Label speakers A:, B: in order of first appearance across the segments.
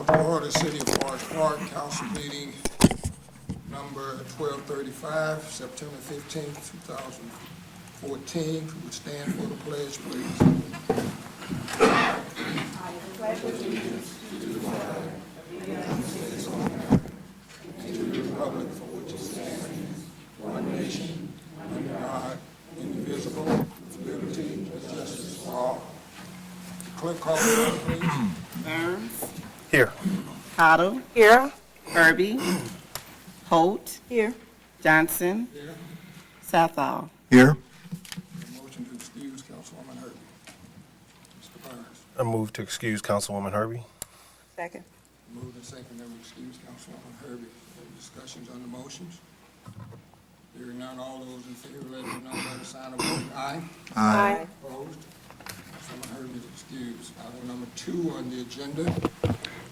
A: to order City of Forest Park Council meeting number 1235, September 15th, 2014. Would stand for the pledge, please. To the republic for which it stands, one nation, under God, indivisible, with liberty and justice for all. Clerk, call the roll, please.
B: Burns.
C: Here.
B: Cottle.
D: Here.
B: Herbie. Holt.
D: Here.
B: Johnson.
A: Here.
B: Southall.
C: Here.
A: Motion to excuse Councilwoman Herbie. Mr. Burns.
C: I move to excuse Councilwoman Herbie.
D: Second.
A: Moved and seconded that we excuse Councilwoman Herbie. Any discussions on the motions? Hearing none, all those in favor, let it be known by the sign of voting aye.
D: Aye.
A: Opposed? Councilwoman Herbie is excused. Item number 2 on the agenda,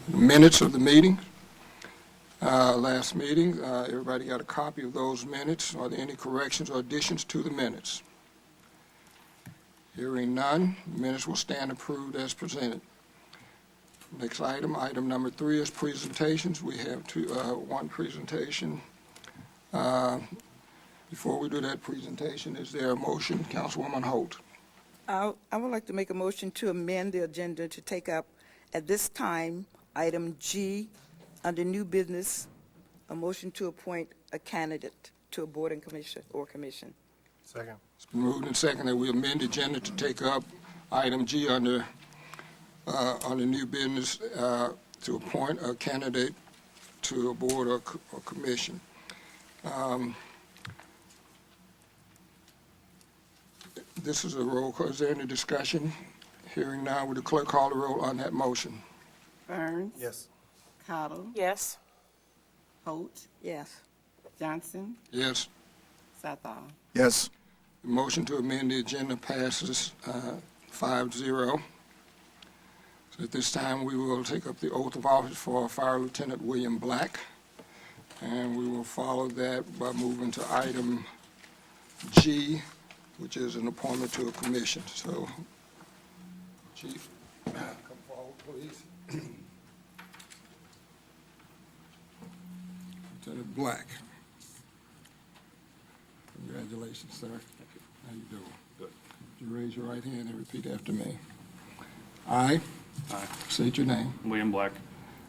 A: minutes of the meeting. Last meeting, everybody got a copy of those minutes. Are there any corrections or additions to the minutes? Hearing none, minutes will stand approved as presented. Next item, item number 3 is presentations. We have one presentation. Before we do that presentation, is there a motion? Councilwoman Holt.
D: I would like to make a motion to amend the agenda to take up, at this time, item G, under new business, a motion to appoint a candidate to a board and commission.
C: Second.
A: It's been moved and seconded that we amend the agenda to take up item G under new business to appoint a candidate to a board or commission. This is a roll call. Is there any discussion? Hearing now, would the clerk call the roll on that motion?
B: Burns.
C: Yes.
B: Cottle.
D: Yes.
B: Holt.
D: Yes.
B: Johnson.
A: Yes.
B: Southall.
C: Yes.
A: The motion to amend the agenda passes 5-0. So at this time, we will take up the oath of office for Fire Lieutenant William Black, and we will follow that by moving to item G, which is an appointment to a commission. So, Chief, come forward, please. Lieutenant Black. Congratulations, sir. How you doing? Good. Would you raise your right hand and repeat after me? I state your name.
E: William Black,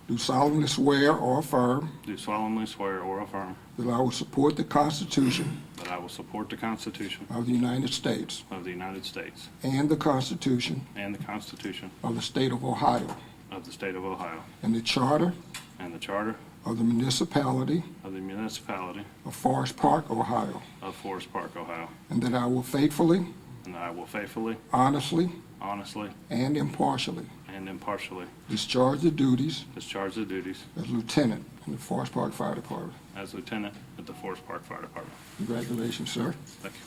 A: Do solemnly swear or affirm
E: do solemnly swear or affirm
A: that I will support the Constitution
E: that I will support the Constitution
A: of the United States
E: of the United States
A: and the Constitution
E: and the Constitution
A: of the State of Ohio
E: of the State of Ohio
A: and the Charter
E: and the Charter
A: of the Municipality
E: of the Municipality
A: of Forest Park, Ohio,
E: of Forest Park, Ohio,
A: and that I will faithfully,
E: and that I will faithfully,
A: honestly,
E: honestly,
A: and impartially
E: and impartially
A: discharge the duties
E: discharge the duties
A: as Lieutenant in the Forest Park Fire Department.
E: as Lieutenant at the Forest Park Fire Department.
A: Congratulations, sir.
E: Thank you.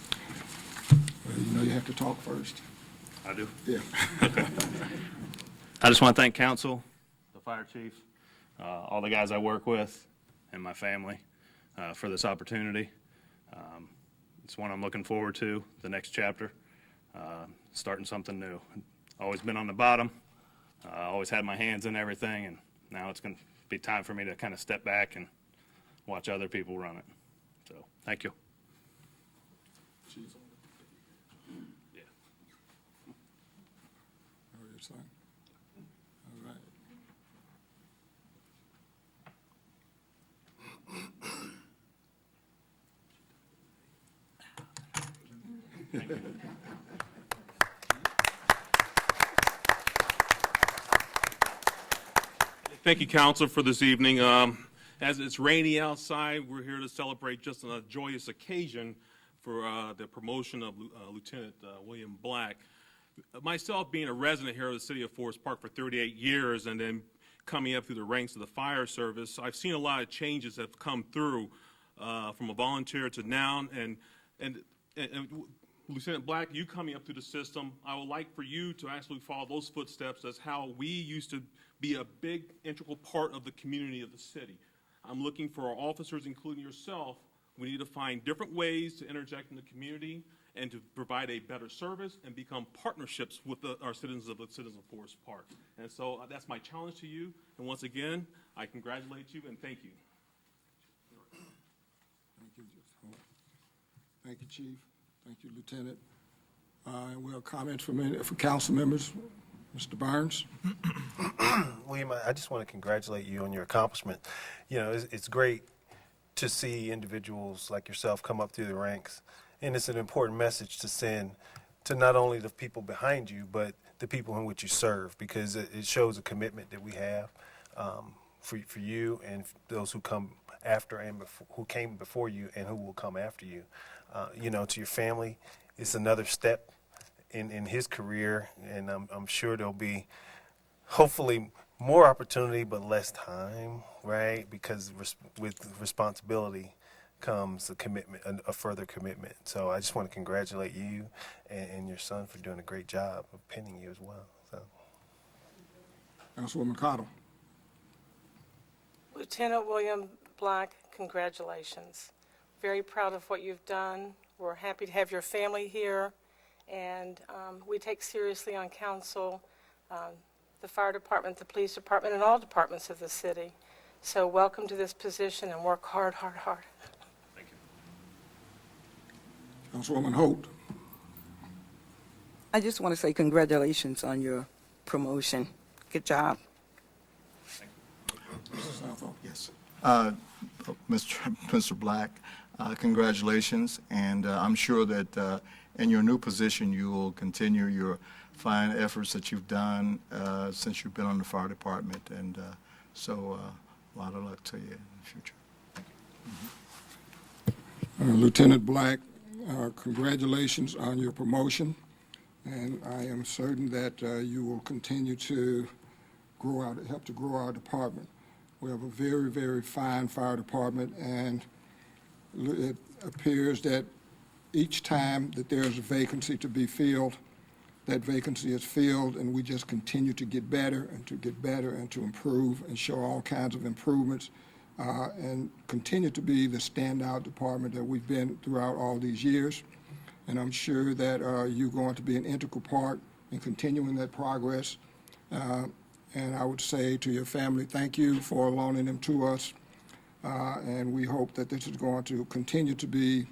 A: Well, you know you have to talk first.
E: I do.
A: Yeah.
E: I just want to thank council, the fire chief, all the guys I work with, and my family for this opportunity. It's one I'm looking forward to, the next chapter, starting something new. Always been on the bottom, always had my hands in everything, and now it's going to be time for me to kind of step back and watch other people run it. So, thank you. Yeah.
A: All right, son. All right.
F: Thank you, Council, for this evening. As it's rainy outside, we're here to celebrate just on a joyous occasion for the promotion of Lieutenant William Black. Myself being a resident here of the city of Forest Park for 38 years and then coming up through the ranks of the fire service, I've seen a lot of changes that have come through from a volunteer to now. And Lieutenant Black, you coming up through the system, I would like for you to actually follow those footsteps as how we used to be a big integral part of the community of the city. I'm looking for our officers, including yourself. We need to find different ways to interject in the community and to provide a better service and become partnerships with our citizens of Forest Park. And so that's my challenge to you. And once again, I congratulate you and thank you.
A: Thank you, Chief. Thank you, Lieutenant. And we'll comment for council members. Mr. Barnes?
C: William, I just want to congratulate you on your accomplishment. You know, it's great to see individuals like yourself come up through the ranks, and it's an important message to send to not only the people behind you, but the people in which you serve, because it shows a commitment that we have for you and those who come after and who came before you and who will come after you. You know, to your family, it's another step in his career, and I'm sure there'll be hopefully more opportunity but less time, right? Because with responsibility comes a commitment, a further commitment. So I just want to congratulate you and your son for doing a great job of pinning you as well. So.
A: Councilwoman Cottle?
G: Lieutenant William Black, congratulations. Very proud of what you've done. We're happy to have your family here, and we take seriously on council the fire department, the police department, and all departments of the city. So welcome to this position, and work hard, hard, hard.
E: Thank you.
A: Councilwoman Holt?
D: I just want to say congratulations on your promotion. Good job.
A: Mr. Southall?
H: Yes. Mr. Black, congratulations, and I'm sure that in your new position you will continue your fine efforts that you've done since you've been on the fire department, and so a lot of luck to you in the future.
A: Lieutenant Black, congratulations on your promotion, and I am certain that you will continue to help to grow our department. We have a very, very fine fire department, and it appears that each time that there's a vacancy to be filled, that vacancy is filled, and we just continue to get better and to get better and to improve and show all kinds of improvements and continue to be the standout department that we've been throughout all these years. And I'm sure that you're going to be an integral part in continuing that progress. And I would say to your family, thank you for loaning them to us. And we hope that this is going to continue to be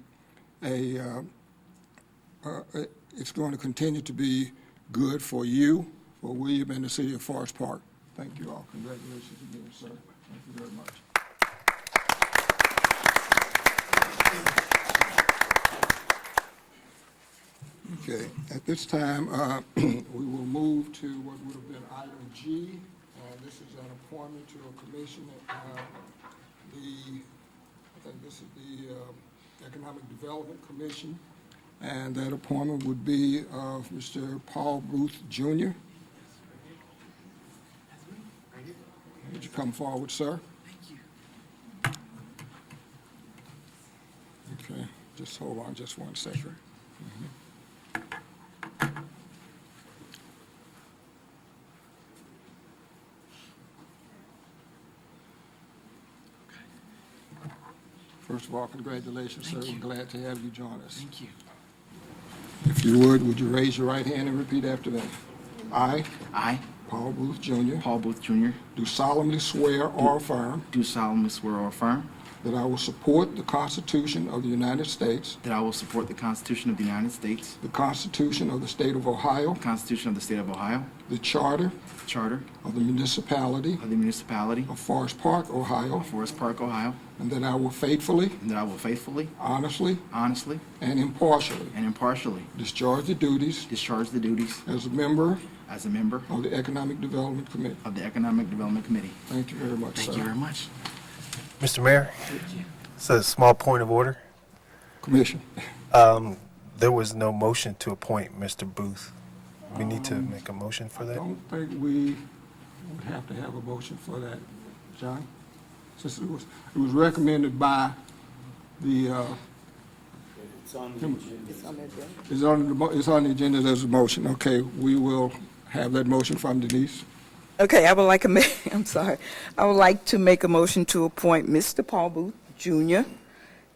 A: it's going to continue to be good for you, for William, and the city of Forest Park. Thank you all. Congratulations again, sir. Thank you very much. Okay, at this time, we will move to what would have been item G. This is an appointment to a commission. I think this is the Economic Development Commission, and that appointment would be of Mr. Paul Booth, Jr. Would you come forward, sir? Thank you. Okay, just hold on just one second. First of all, congratulations, sir. We're glad to have you join us.
I: Thank you.
A: If you would you raise your right hand and repeat after me? I,
I: I,
A: Paul Booth, Jr.,
I: Paul Booth Jr.,
A: do solemnly swear or affirm
I: do solemnly swear or affirm
A: that I will support the Constitution of the United States,
I: that I will support the Constitution of the United States,
A: the Constitution of the State of Ohio,
I: the Constitution of the State of Ohio,
A: the Charter
I: the Charter
A: of the Municipality
I: of the Municipality
A: of Forest Park, Ohio,
I: of Forest Park, Ohio,
A: and that I will faithfully,
I: and that I will faithfully,
A: honestly,
I: honestly,
A: and impartially
I: and impartially
A: discharge the duties
I: discharge the duties
A: as a member
I: as a member
A: of the Economic Development Committee.
I: of the Economic Development Committee.
A: Thank you very much, sir.
I: Thank you very much.
C: Mr. Mayor, it's a small point of order.
A: Commission.
C: There was no motion to appoint Mr. Booth. We need to make a motion for
A: I
C: that.
A: don't think we would have to have a motion for that, John. Since it was recommended by the,
D: It's on the agenda.
A: it's on the agenda, there's a motion. Okay, we will have that motion from Denise.
D: Okay, I would like I would like to make a motion to appoint Mr. Paul Booth, Jr.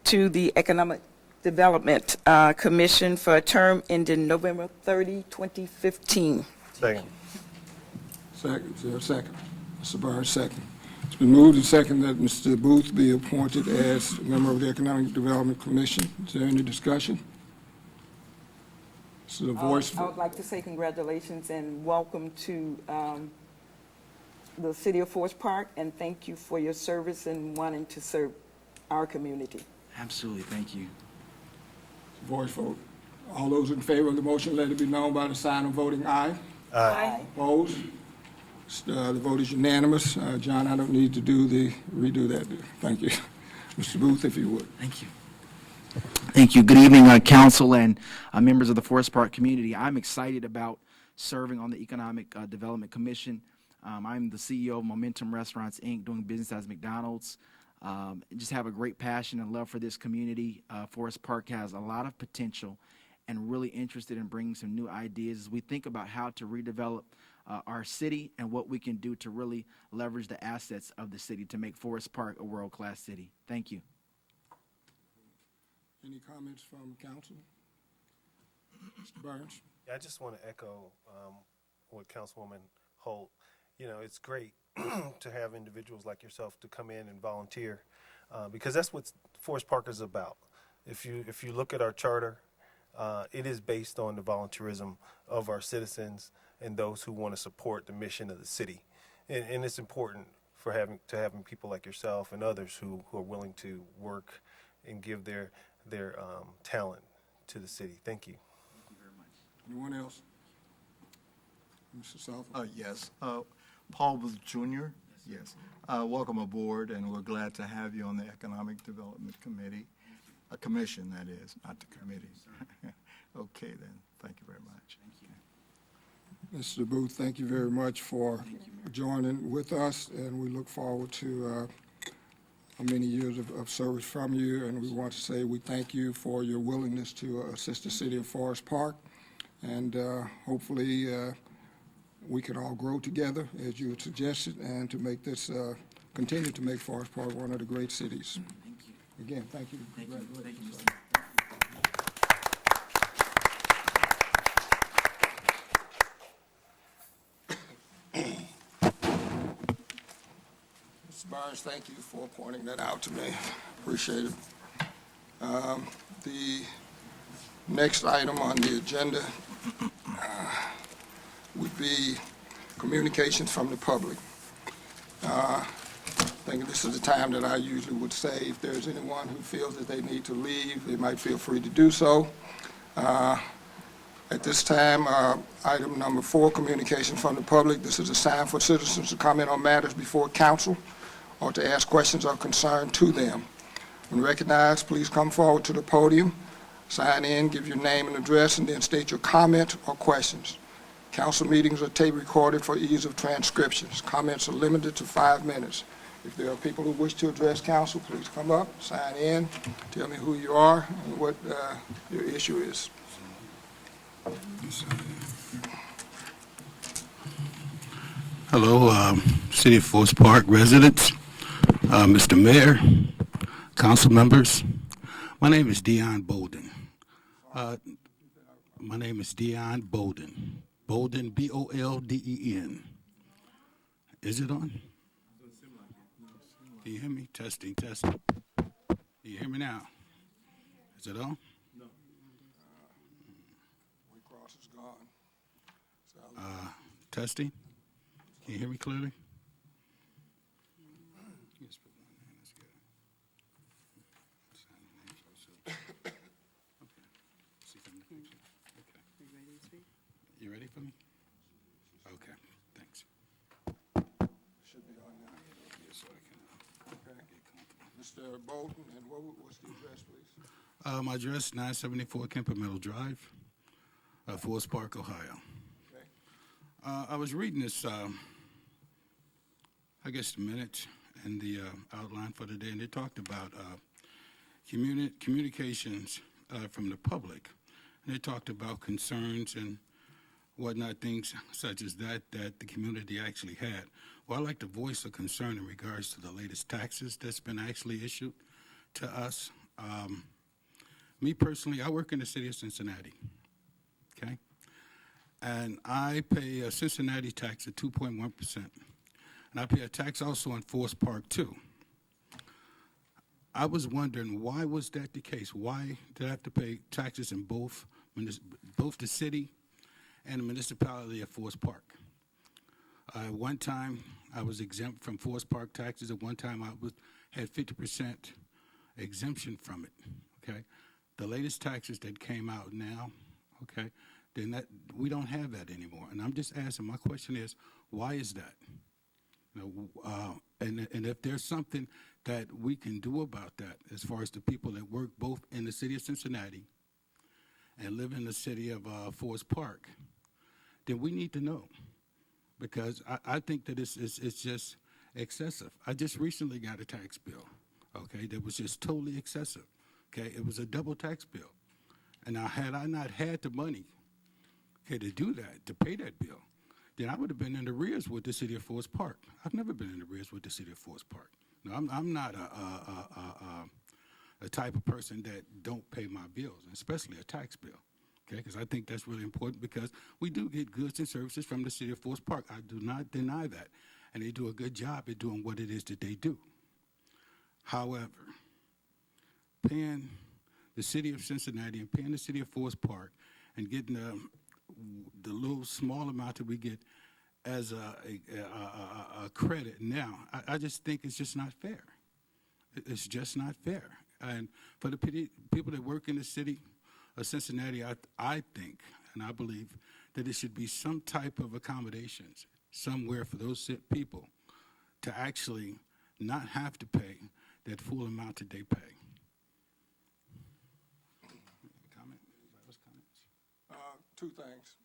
D: to the Economic Development Commission for a term ending November 30, 2015.
C: Second.
A: Second, is there a second? Mr. Burns, second. It's been moved and second that Mr. Booth be appointed as a member of the Economic Development Commission. Is there any discussion? This is a voice.
D: I would like to say congratulations and welcome to the city of Forest Park, and thank you for your service and wanting to serve our community.
I: Absolutely, thank you.
A: Voice vote. All those in favor of the motion, let it be known by the sign of voting aye.
G: Aye.
A: Opposed? The vote is unanimous. John, I don't need to redo that. Thank you. Mr. Booth, if you would.
I: Thank you. Thank you. Good evening, council and members of the Forest Park community. I'm excited about serving on the Economic Development Commission. I'm the CEO of Momentum Restaurants, Inc., doing business as McDonald's. Just have a great passion and love for this community. Forest Park has a lot of potential and really interested in bringing some new ideas as we think about how to redevelop our city and what we can do to really leverage the assets of the city to make Forest Park a world-class city. Thank you.
A: Any comments from council? Mr. Burns?
C: Yeah, I just want to echo what Councilwoman Holt. You know, it's great to have individuals like yourself to come in and volunteer because that's what Forest Park is about. If you look at our charter, it is based on the volunteerism of our citizens and those who want to support the mission of the city. And it's important for having people like yourself and others who are willing to work and give their talent to the city. Thank you.
A: Anyone else? Mr. Southall?
H: Yes. Paul Booth Jr.? Yes. Welcome aboard, and we're glad to have you on the Economic Development Committee. A commission, that is, not the committee. Okay, then. Thank you very much.
A: Mr. Booth, thank you very much for joining with us, and we look forward to many years of service from you, and we want to say we thank you for your willingness to assist the city of Forest Park, and hopefully we can all grow together, as you had suggested, and to make this, continue to make Forest Park one of the great cities.
I: Thank you.
A: Again, thank you.
I: Thank you. Thank you,
A: Congratulations.
I: Mr.
A: Mr. Barnes, thank you for pointing that out to me. Appreciate it. The next item on the agenda would be communications from the public. I think this is the time that I usually would say if there's anyone who feels that they need to leave, they might feel free to do so. At this time, item number 4, communication from the public. This is a sign for citizens to comment on matters before council or to ask questions of concern to them. When recognized, please come forward to the podium, sign in, give your name and address, and then state your comment or questions. Council meetings are tape recorded for ease of transcriptions. Comments are limited to 5 minutes. If there are people who wish to address council, please come up, sign in, tell me who you are and what your issue is.
J: Hello, City of Forest Park residents, Mr. Mayor, council members. My name is Dion Bolden. My name is Dion Bolden. Bolden, B-O-L-D-E-N. Is it on? Can you hear me? Testing, testing. Can you hear me now? Is it on?
A: Cross is gone.
J: Testing. Can you hear me clearly? You ready for me? Okay, thanks.
A: Should be on now.
J: Yes, so I can
A: Okay. Mr. Bolton, and what's the address, please?
J: my address, 974 Kemper Middle Drive, Forest Park, Ohio.
A: Okay.
J: I was reading this, I guess, the minutes and the outline for today, and they talked about communications from the public. And they talked about concerns and whatnot, things such as that the community actually had. Well, I'd like to voice a concern in regards to the latest taxes that's been actually issued to us. Me personally, I work in the city of Cincinnati, okay? And I pay a Cincinnati tax of 2.1%. And I pay a tax also on Forest Park, too. I was wondering, why was that the case? Why did I have to pay taxes in both the city and the municipality of Forest Park? One time, I was exempt from Forest Park taxes. At one time, had 50% exemption from it, okay? The latest taxes that came out now, okay, then we don't have that anymore. And I'm just asking, my question is, why is that? And if there's something that we can do about that, as far as the people that work both in the city of Cincinnati and live in the city of Forest Park, then we need to know. Because I think that it's just excessive. I just recently got a tax bill, okay, that was just totally excessive, okay? It was a double tax bill. And now, had I not had the money, okay, to do that, to pay that bill, then I would have been in arrears with the city of Forest Park. I've never been in arrears with the city of Forest Park. No, I'm not a type of person that don't pay my bills, especially a tax bill, okay? Because I think that's really important, because we do get goods and services from the city of Forest Park. I do not deny that, and they do a good job at doing what it is that they do. However, paying the city of Cincinnati and paying the city of Forest Park and getting the little small amount that we get as a credit now, I just think it's just not fair. It's just not fair. And for the people that work in the city of Cincinnati, I think and I believe that there should be some type of accommodations somewhere for those people to actually not have to pay that full amount that they pay. Comment? Anybody else comments?
A: Two things.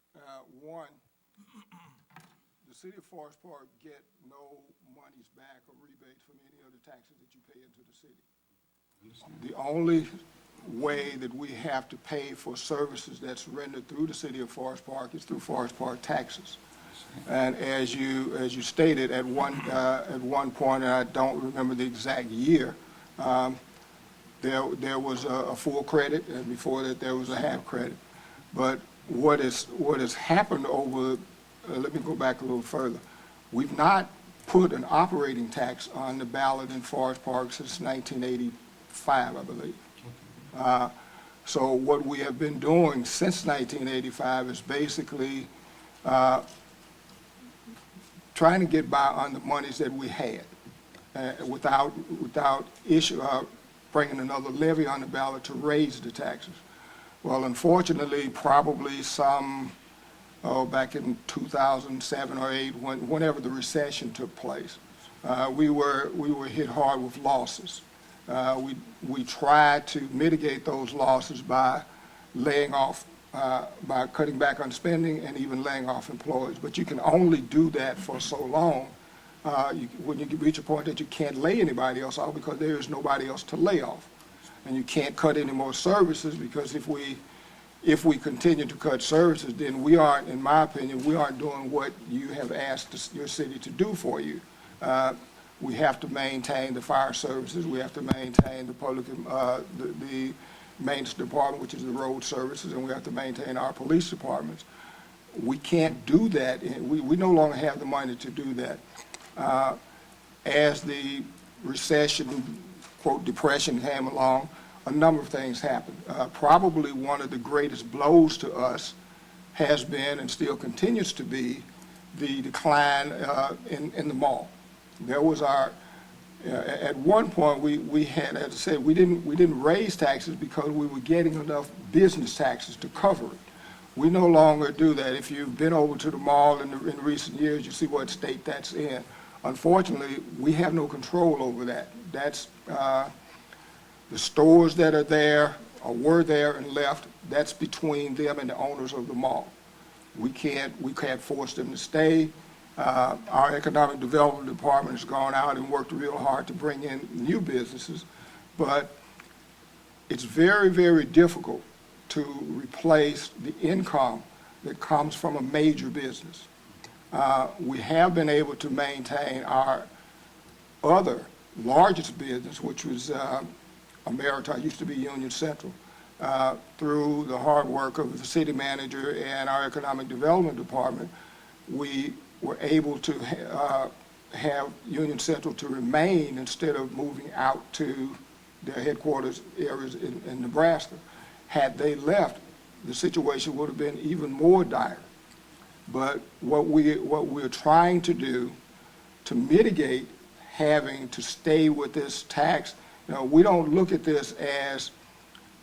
A: One, the city of Forest Park get no monies back or rebates from any of the taxes that you pay into the city. The only way that we have to pay for services that's rendered through the city of Forest Park is through Forest Park taxes. And as you stated at one point, and I don't remember the exact year, there was a full credit, and before that there was a half credit. But what has happened over, let me go back a little further. We've not put an operating tax on the ballot in Forest Park since 1985, I believe. So what we have been doing since 1985 is basically trying to get by on the monies that we had without bringing another levy on the ballot to raise the taxes. Well, unfortunately, probably back in 2007 or 8, whenever the recession took place, we were hit hard with losses. We tried to mitigate those losses by laying off, by cutting back on spending and even laying off employees. But you can only do that for so long when you reach a point that you can't lay anybody else off because there is nobody else to lay off. And you can't cut any more services because if we continue to cut services, then we aren't, in my opinion, we aren't doing what you have asked your city to do for you. We have to maintain the fire services. We have to maintain the public, the maintenance department, which is the road services, and we have to maintain our police departments. We can't do that. We no longer have the money to do that. As the recession, quote, depression came along, a number of things happened. Probably one of the greatest blows to us has been and still continues to be the decline in the mall. There was at one point we had, as I said, we didn't raise taxes because we were getting enough business taxes to cover it. We no longer do that. If you've been over to the mall in recent years, you see what state that's in. Unfortunately, we have no control over that. That's the stores that are there or were there and left, that's between them and the owners of the mall. We can't force them to stay. Our economic development department has gone out and worked real hard to bring in new businesses, but it's very, very difficult to replace the income that comes from a major business. We have been able to maintain our other largest business, which was Ameritile, used to be Union Central. through the hard work of the city manager and our economic development department, we were able to have Union Central to remain instead of moving out to their headquarters areas in Nebraska. Had they left, the situation would have been even more dire. But what we're trying to do to mitigate having to stay with this tax, we don't look at this as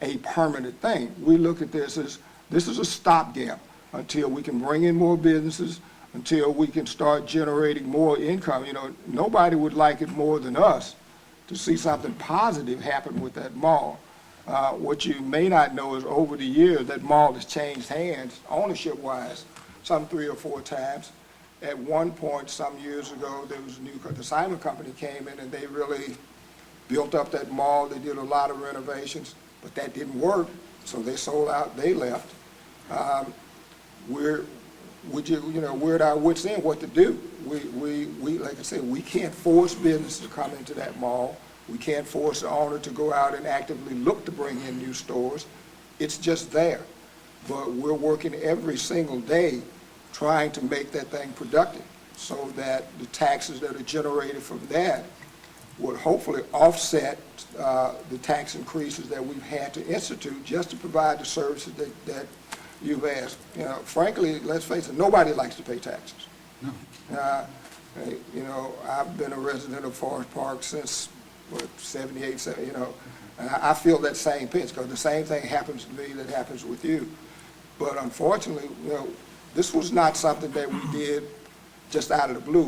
A: a permanent thing. We look at this as a stopgap until we can bring in more businesses, until we can start generating more income. Nobody would like it more than us to see something positive happen with that mall. What you may not know is over the years, that mall has changed hands ownership-wise some 3 or 4 times. At one point, some years ago, there was the Simon Company came in and they really built up that mall. They did a lot of renovations, but that didn't work, so they sold out, they left. We're at our wits' end what to do. We like I said, we can't force business to come into that mall. We can't force the owner to go out and actively look to bring in new stores. It's just there. But we're working every single day trying to make that thing productive so that the taxes that are generated from that would hopefully offset the tax increases that we've had to institute just to provide the services that you've asked. Frankly, let's face it, nobody likes to pay taxes. No. I've been a resident of Forest Park since, 78, and I feel that same pinch because the same thing happens to me that happens with you. But unfortunately, this was not something that we did just out of the blue.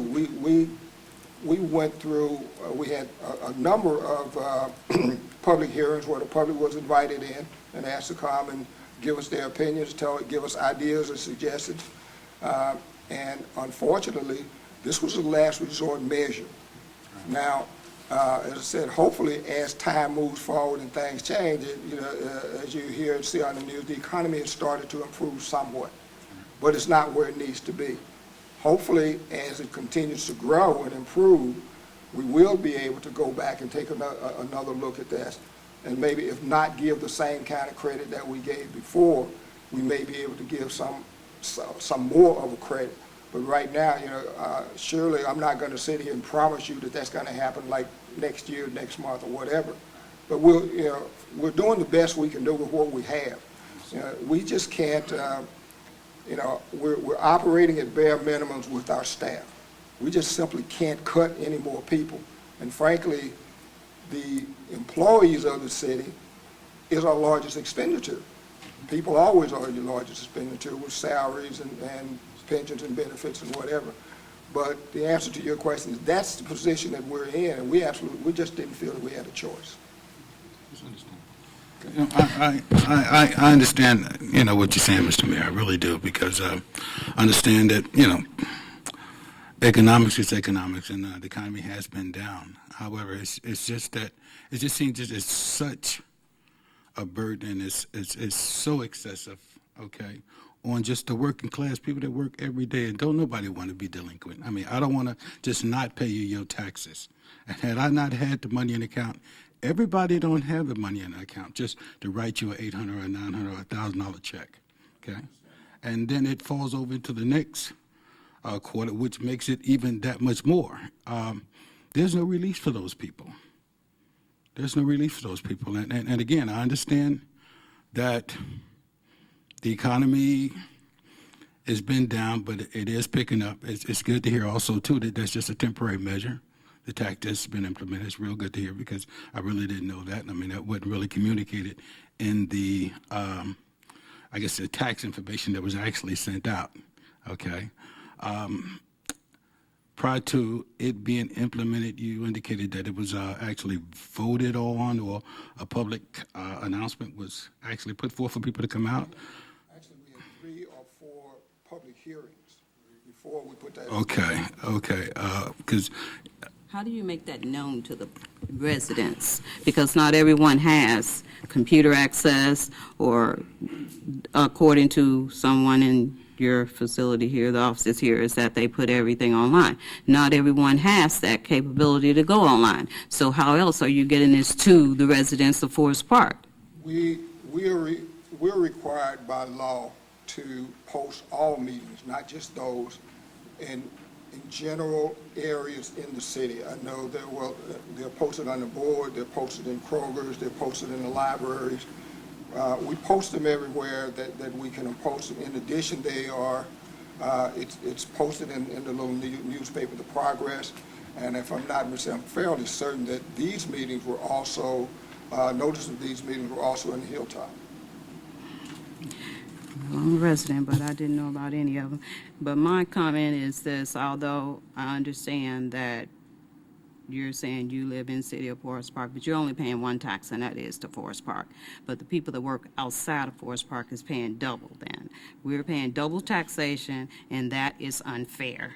A: We went through, we had a number of public hearings where the public was invited in and asked to come and give us their opinions, give us ideas and suggestions. And unfortunately, this was a last resort measure. Now, as I said, hopefully as time moves forward and things change, as you hear and see on the news, the economy has started to improve somewhat, but it's not where it needs to be. Hopefully, as it continues to grow and improve, we will be able to go back and take another look at this, and maybe if not give the same kind of credit that we gave before, we may be able to give some more of a credit. But right now, surely I'm not going to sit here and promise you that that's going to happen like next year, next month, or whatever. But we're doing the best we can do with what we have. We just can't. We're operating at bare minimums with our staff. We just simply can't cut any more people. And frankly, the employees of the city is our largest expenditure. People always are your largest expenditure with salaries and pensions and benefits and whatever. But the answer to your question is that's the position that we're in, and we just didn't feel that we had a choice.
J: I understand, what you're saying, Mr. Mayor. I really do, because I understand that, economics is economics, and the economy has been down. However, it's just that it just seems that it's such a burden. It's so excessive, okay, on just the working class people that work every day, and don't nobody want to be delinquent. I mean, I don't want to just not pay you your taxes. And had I not had the money in the account, everybody don't have the money in the account just to write you an $800 or $900 or $1,000 check, okay? And then it falls over into the next quarter, which makes it even that much more. There's no relief for those people. There's no relief for those people. And again, I understand that the economy has been down, but it is picking up. It's good to hear also, too, that that's just a temporary measure. The tax has been implemented. It's real good to hear, because I really didn't know that. I mean, that wasn't really communicated in the, I guess, the tax information that was actually sent out, okay? Prior to it being implemented, you indicated that it was actually voted on, or a public announcement was actually put forth for people to come out?
A: Actually, we had 3 or 4 public hearings before we put that.
J: Okay, because
K: how do you make that known to the residents? Because not everyone has computer access, or according to someone in your facility here, the offices here, is that they put everything online. Not everyone has that capability to go online. So how else are you getting this to the residents of Forest Park?
A: We we're required by law to post all meetings, not just those in general areas in the city. I know they're posted on the board, they're posted in Kroger's, they're posted in the libraries. We post them everywhere that we can post them. In addition, it's posted in the little newspaper, The Progress. And if I'm not mistaken, I'm fairly certain that these meetings were also, notice of these meetings were also in the Hilltop.
K: I'm a resident, but I didn't know about any of them. But my comment is this, although I understand that you're saying you live in the city of Forest Park, but you're only paying one tax, and that is to Forest Park. But the people that work outside of Forest Park is paying double then. We're paying double taxation, and that is unfair.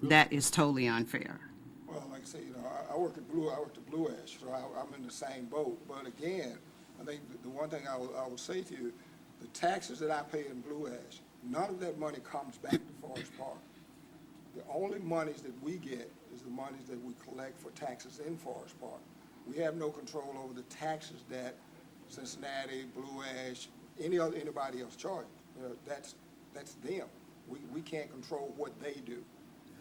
K: That is totally unfair.
A: Well, like I say, I work at Blue Ash, so I'm in the same boat. But again, I think the one thing I would say to you, the taxes that I pay in Blue Ash, none of that money comes back to Forest Park. The only monies that we get is the monies that we collect for taxes in Forest Park. We have no control over the taxes that Cincinnati, Blue Ash, anybody else charges. That's them. We can't control what they do.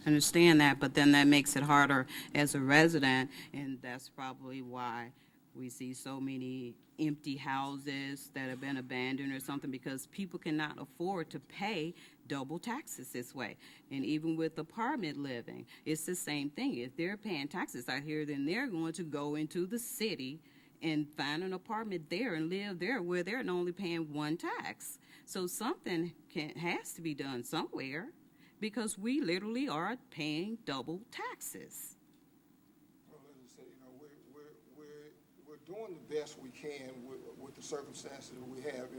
K: Understand that, but then that makes it harder as a resident, and that's probably why we see so many empty houses that have been abandoned or something, because people cannot afford to pay double taxes this way. And even with apartment living, it's the same thing. If they're paying taxes out here, then they're going to go into the city and find an apartment there and live there where they're only paying one tax. So something has to be done somewhere, because we literally are paying double taxes.
A: Well, as I say, we're doing the best we can with the circumstances that we have.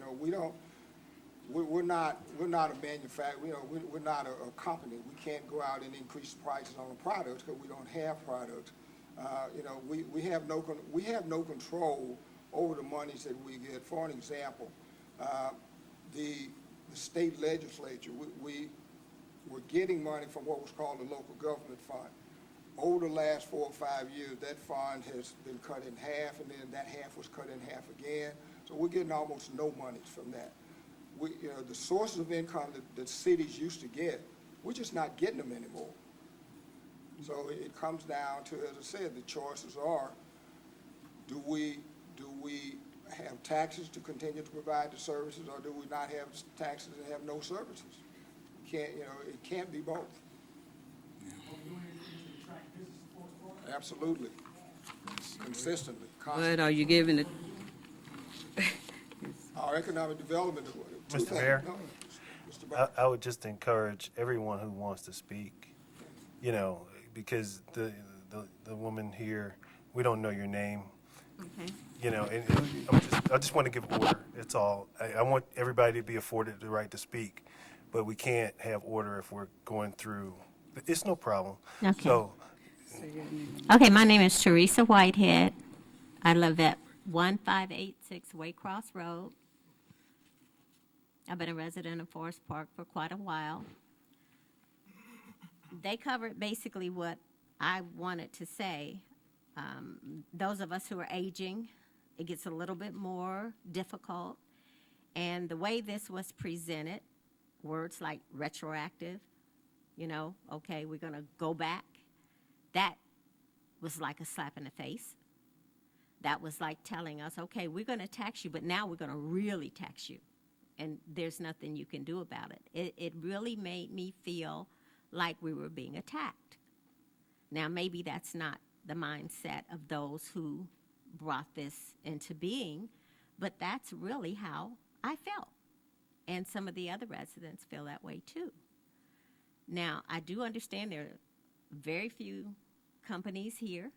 A: We're not a manufacturer. We're not a company. We can't go out and increase prices on the products because we don't have products. We have no control over the monies that we get. For an example, the state legislature, we're getting money from what was called the local government fund. Over the last 4 or 5 years, that fund has been cut in half, and then that half was cut in half again. So we're getting almost no monies from that. The sources of income that cities used to get, we're just not getting them anymore. So it comes down to, as I said, the choices are, do we have taxes to continue to provide the services, or do we not have taxes and have no services? It can't be both. Absolutely. Consistently, constantly.
K: But are you giving it?
A: Our economic development.
C: Mr. Mayor?
A: No, Mr. Brown.
C: I would just encourage everyone who wants to speak, because the woman here, we don't know your name.
K: Okay.
C: And I just want to give order. It's all. I want everybody to be afforded the right to speak, but we can't have order if we're going through. It's no problem.
L: Okay.
C: So,
L: Okay, my name is Teresa Whitehead. I live at 1586 Waycross Road. I've been a resident of Forest Park for quite a while. They covered basically what I wanted to say. Those of us who are aging, it gets a little bit more difficult. And the way this was presented, words like retroactive, okay, we're going to go back. That was like a slap in the face. That was like telling us, okay, we're going to tax you, but now we're going to really tax you. And there's nothing you can do about it. It really made me feel like we were being attacked. Now, maybe that's not the mindset of those who brought this into being, but that's really how I felt. And some of the other residents feel that way too. Now, I do understand there are very few companies here,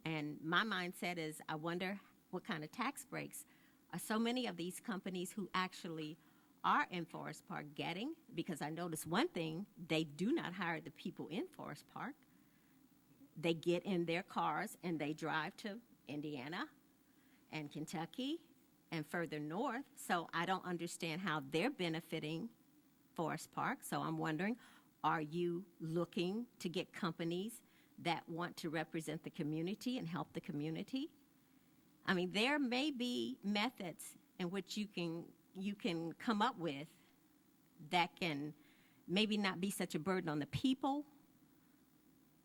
L: and my mindset is I wonder what kind of tax breaks are so many of these companies who actually are in Forest Park getting, because I noticed one thing, they do not hire the people in Forest Park. They get in their cars and they drive to Indiana and Kentucky and further north, so I don't understand how they're benefiting Forest Park. So I'm wondering, are you looking to get companies that want to represent the community and help the community? I mean, there may be methods in which you can come up with that can maybe not be such a burden on the people.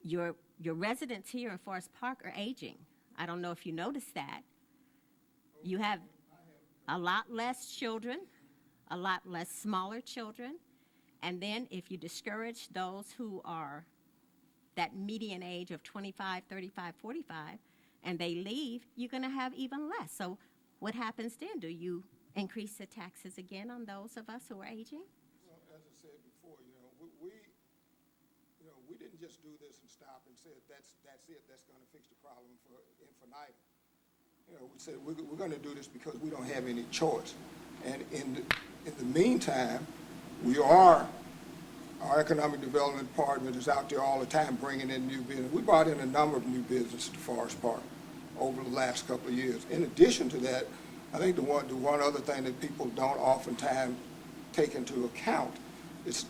L: Your residents here in Forest Park are aging. I don't know if you noticed that. You have a lot less children, a lot less smaller children, and then if you discourage those who are that median age of 25, 35, 45, and they leave, you're going to have even less. So what happens then? Do you increase the taxes again on those of us who are aging?
A: Well, as I said before, we didn't just do this and stop and said, that's it, that's going to fix the problem for infinitum. We said, we're going to do this because we don't have any choice. And in the meantime, our economic development department is out there all the time bringing in new business. We brought in a number of new businesses to Forest Park over the last couple of years. In addition to that, I think the one other thing that people don't oftentimes take into account is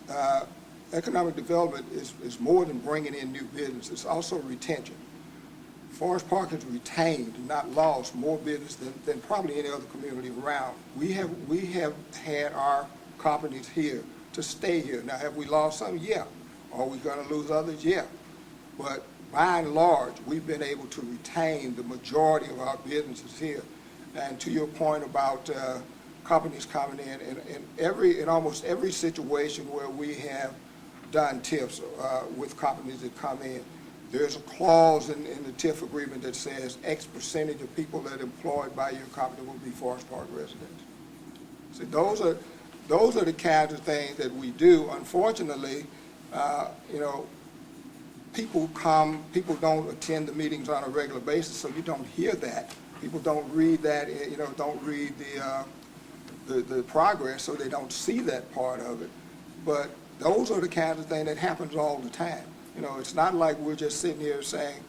A: economic development is more than bringing in new business. It's also retention. Forest Park has retained, not lost, more business than probably any other community around. We have had our companies here to stay here. Now, have we lost some? Yeah. Are we going to lose others? Yeah. But by and large, we've been able to retain the majority of our businesses here. And to your point about companies coming in almost every situation where we have done TIFs with companies that come in, there's a clause in the TIF agreement that says X percentage of people that are employed by your company will be Forest Park residents. So those are the kinds of things that we do. Unfortunately, people don't attend the meetings on a regular basis, so you don't hear that. People don't read that, don't read the progress, so they don't see that part of it. But those are the kinds of things that happens all the time. It's not like we're just sitting here saying,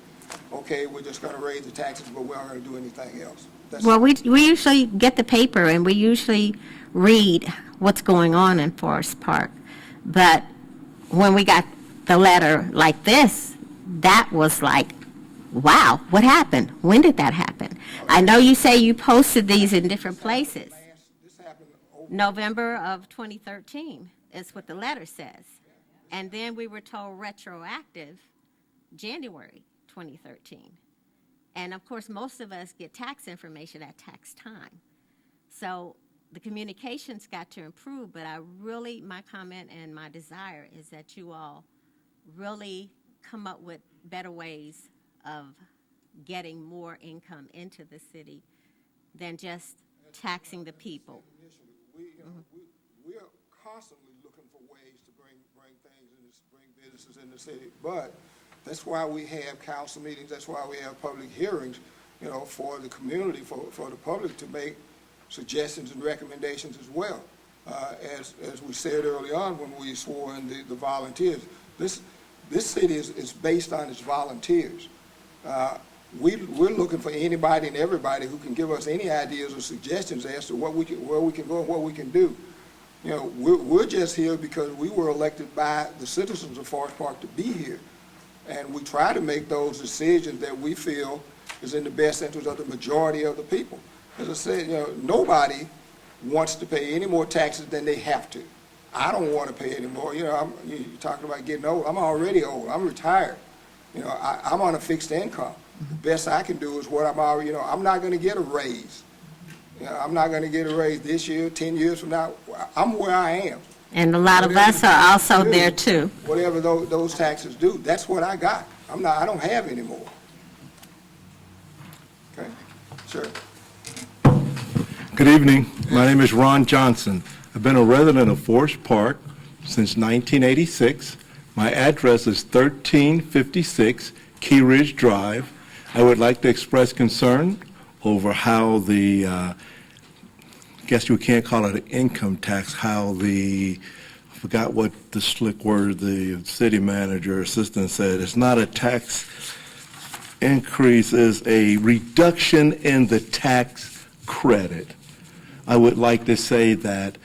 A: okay, we're just going to raise the taxes, but we're not going to do anything else.
L: Well, we usually get the paper and we usually read what's going on in Forest Park. But when we got the letter like this, that was like, wow, what happened? When did that happen? I know you say you posted these in different places. November of 2013 is what the letter says. And then we were told retroactive January 2013. And of course, most of us get tax information at tax time. So the communications got to improve, but my comment and my desire is that you all really come up with better ways of getting more income into the city than just taxing the people.
A: We are constantly looking for ways to bring businesses in the city, but that's why we have council meetings, that's why we have public hearings, for the community, for the public to make suggestions and recommendations as well. As we said early on when we swore in the volunteers, this city is based on its volunteers. We're looking for anybody and everybody who can give us any ideas or suggestions as to where we can go and what we can do. We're just here because we were elected by the citizens of Forest Park to be here. And we try to make those decisions that we feel is in the best interest of the majority of the people. As I said, nobody wants to pay any more taxes than they have to. I don't want to pay any more. You're talking about getting old. I'm already old. I'm retired. I'm on a fixed income. The best I can do is what I'm already, I'm not going to get a raise. I'm not going to get a raise this year, 10 years from now. I'm where I am.
L: And a lot of us are also there too.
A: Whatever those taxes do, that's what I got. I don't have any more. Okay, sure.
M: Good evening. My name is Ron Johnson. I've been a resident of Forest Park since 1986. My address is 1356 Key Ridge Drive. I would like to express concern over how I guess you can't call it an income tax, I forgot what the slick word the city manager assistant said. It's not a tax increase, it's a reduction in the tax credit. I would like to say that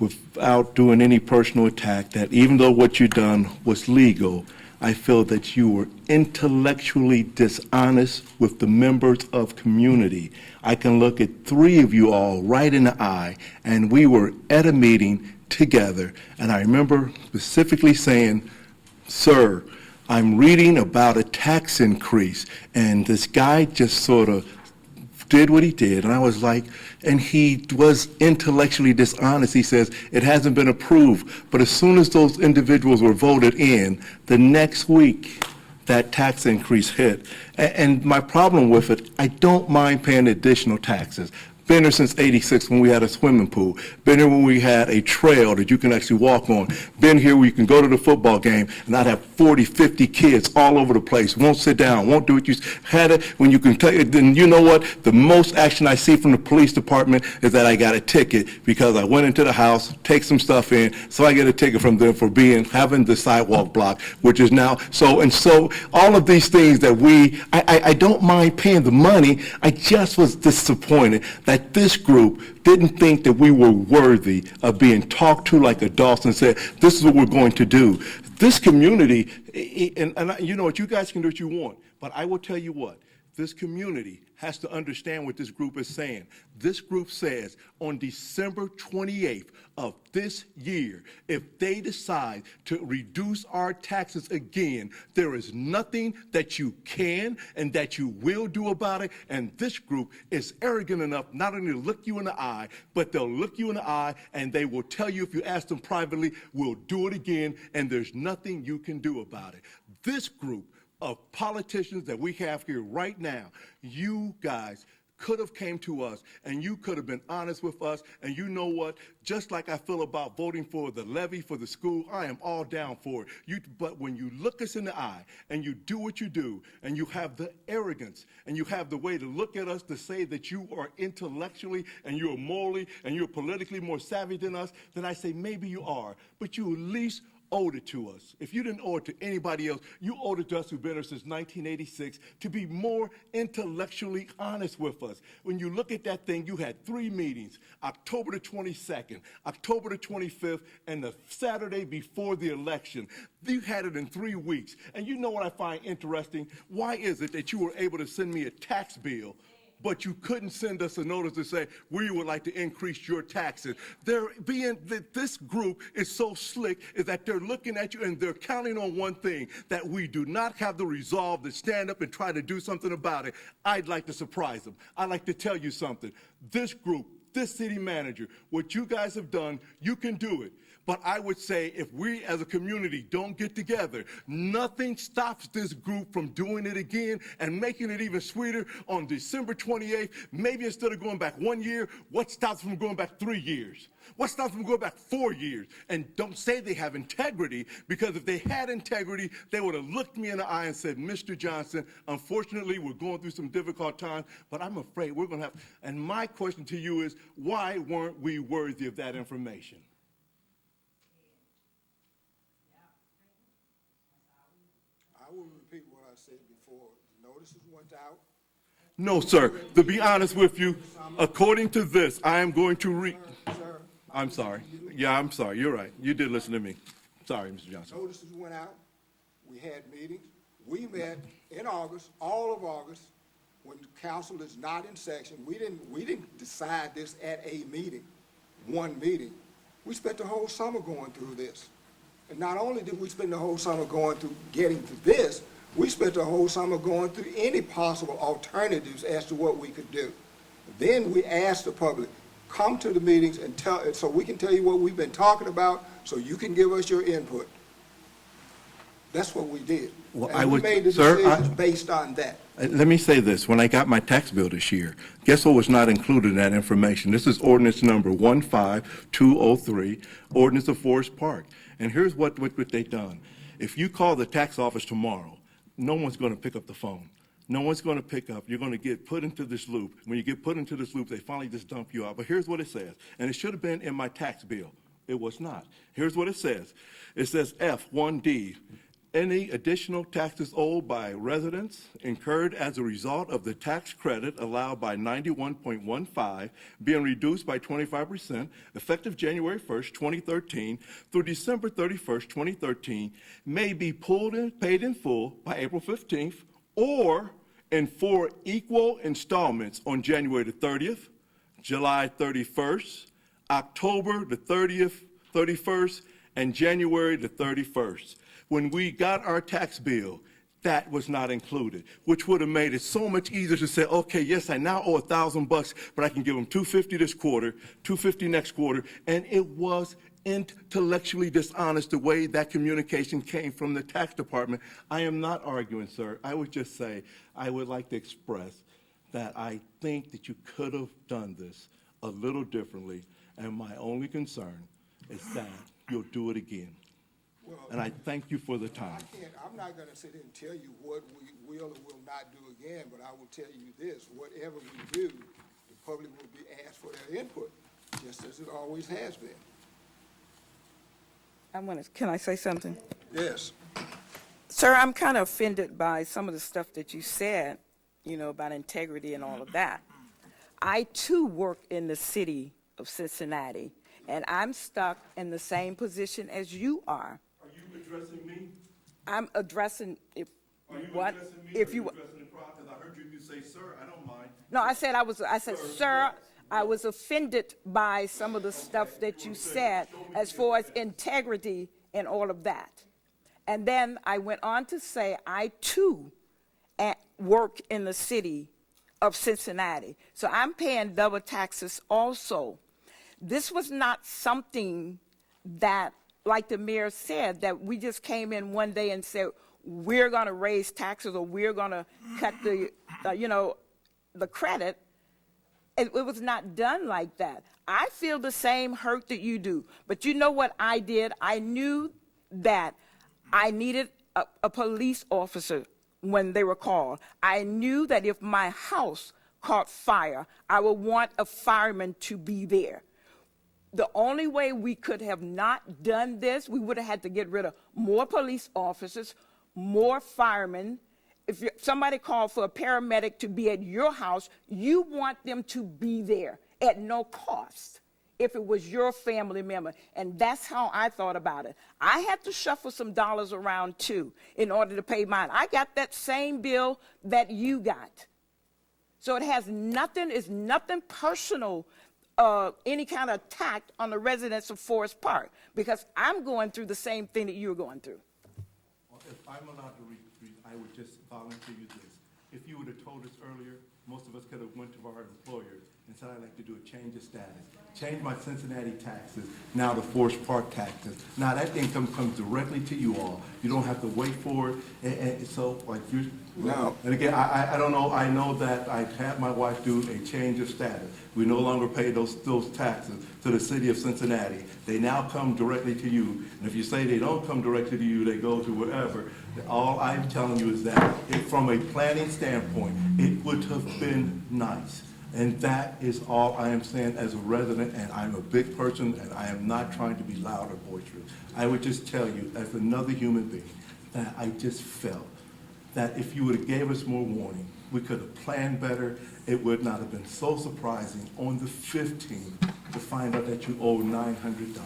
M: without doing any personal attack, that even though what you've done was legal, I feel that you were intellectually dishonest with the members of community. I can look at 3 of you all right in the eye, and we were at a meeting together, and I remember specifically saying, "Sir, I'm reading about a tax increase," and this guy just sort of did what he did, and I was like, and he was intellectually dishonest. He says, "It hasn't been approved," but as soon as those individuals were voted in, the next week, that tax increase hit. And my problem with it, I don't mind paying additional taxes. Been here since '86 when we had a swimming pool. Been here when we had a trail that you can actually walk on. Been here where you can go to the football game and not have 40, 50 kids all over the place. Won't sit down, won't do what you had it when you can tell you. Then you know what? The most action I see from the police department is that I got a ticket because I went into the house, take some stuff in, so I get a ticket from them for having the sidewalk blocked, which is now so. And so all of these things that I don't mind paying the money. I just was disappointed that this group didn't think that we were worthy of being talked to like adults and said, "This is what we're going to do." This community, you know what, you guys can do what you want, but I will tell you what, this community has to understand what this group is saying. This group says on December 28th of this year, if they decide to reduce our taxes again, there is nothing that you can and that you will do about it. And this group is arrogant enough not only to look you in the eye, but they'll look you in the eye and they will tell you, if you ask them privately, "We'll do it again," and there's nothing you can do about it. This group of politicians that we have here right now, you guys could have came to us and you could have been honest with us. And you know what? Just like I feel about voting for the levy for the school, I am all down for it. But when you look us in the eye and you do what you do and you have the arrogance and you have the way to look at us to say that you are intellectually and you're morally and you're politically more savvy than us, then I say maybe you are, but you at least owed it to us. If you didn't owe it to anybody else, you owed it to us who've been here since 1986 to be more intellectually honest with us. When you look at that thing, you had 3 meetings, October the 22nd, October the 25th, and the Saturday before the election. You had it in 3 weeks. And you know what I find interesting? Why is it that you were able to send me a tax bill, but you couldn't send us a notice to say, "We would like to increase your taxes"? This group is so slick is that they're looking at you and they're counting on one thing, that we do not have the resolve to stand up and try to do something about it. I'd like to surprise them. I'd like to tell you something. This group, this city manager, what you guys have done, you can do it. But I would say if we as a community don't get together, nothing stops this group from doing it again and making it even sweeter on December 28th. Maybe instead of going back 1 year, what stops them from going back 3 years? What stops them from going back 4 years? And don't say they have integrity, because if they had integrity, they would have looked me in the eye and said, "Mr. Johnson, unfortunately, we're going through some difficult times, but I'm afraid we're going to have..." And my question to you is, why weren't we worthy of that information?
A: I will repeat what I said before. The notices went out.
M: No, sir. To be honest with you, according to this, I am going to read.
A: Sir,
M: I'm sorry. Yeah, I'm sorry. You're right. You did listen to me. Sorry, Mr. Johnson.
A: notices went out. We had meetings. We met in August, all of August, when the council is not in session. We didn't decide this at a meeting, one meeting. We spent the whole summer going through this. And not only did we spend the whole summer going through getting to this, we spent the whole summer going through any possible alternatives as to what we could do. Then we asked the public, come to the meetings and so we can tell you what we've been talking about, so you can give us your input. That's what we did.
M: Well,
A: and we made the decisions based on that.
M: Let me say this. When I got my tax bill this year, guess what was not included in that information? This is ordinance number 15203, ordinance of Forest Park. And here's what they've done. If you call the tax office tomorrow, no one's going to pick up the phone. No one's going to pick up. You're going to get put into this loop. When you get put into this loop, they finally just dump you out. But here's what it says. And it should have been in my tax bill. It was not. Here's what it says. It says F1D. Any additional taxes owed by residents incurred as a result of the tax credit allowed by 91.15 being reduced by 25% effective January 1st, 2013 through December 31st, 2013 may be paid in full by April 15th or in 4 equal installments on January the 30th, July 31st, October the 31st, and January the 31st. When we got our tax bill, that was not included, which would have made it so much easier to say, okay, yes, I now owe $1,000, but I can give them $250 this quarter, $250 next quarter, and it was intellectually dishonest the way that communication came from the tax department. I am not arguing, sir. I would just say I would like to express that I think that you could have done this a little differently, and my only concern is that you'll do it again. And I thank you for the time.
A: I'm not going to sit here and tell you what we will or will not do again, but I will tell you this, whatever we do, the public will be asked for their input, just as it always has been.
D: Can I say something?
A: Yes.
D: Sir, I'm kind of offended by some of the stuff that you said, about integrity and all of that. I, too, work in the city of Cincinnati, and I'm stuck in the same position as you are.
M: Are you addressing me?
D: I'm addressing
M: Are you
D: what?
M: addressing me
D: If
M: or
D: you,
M: addressing the crowd? Because I heard you say, sir, I don't mind.
D: no, I said, sir, I was offended by some of the stuff that you said as far as integrity and all of that. And then I went on to say, I too work in the city of Cincinnati. So I'm paying double taxes also. This was not something that, like the mayor said, that we just came in one day and said, we're going to raise taxes or we're going to cut the credit. It was not done like that. I feel the same hurt that you do. But you know what I did? I knew that I needed a police officer when they were called. I knew that if my house caught fire, I would want a fireman to be there. The only way we could have not done this, we would have had to get rid of more police officers, more firemen. If somebody called for a paramedic to be at your house, you want them to be there at no cost if it was your family member. And that's how I thought about it. I had to shuffle some dollars around too in order to pay mine. I got that same bill that you got. So it has nothing, it's nothing personal, any kind of attack on the residents of Forest Park, because I'm going through the same thing that you're going through.
M: Well, if I'm allowed to I would just volunteer you this. If you would have told us earlier, most of us could have went to our employers and said, I'd like to do a change of status. Change my Cincinnati taxes, now the Forest Park taxes. Now that income comes directly to you all. You don't have to wait for it. And so, like you,
A: No.
M: And again, I don't know, I know that I had my wife do a change of status. We no longer pay those taxes to the city of Cincinnati. They now come directly to you. And if you say they don't come directly to you, they go to wherever. All I'm telling you is that from a planning standpoint, it would have been nice. And that is all I am saying as a resident, and I'm a big person, and I am not trying to be loud or boisterous. I would just tell you, as another human being, that I just felt that if you would have gave us more warning, we could have planned better. It would not have been so surprising on the 15th to find out that you owe $900.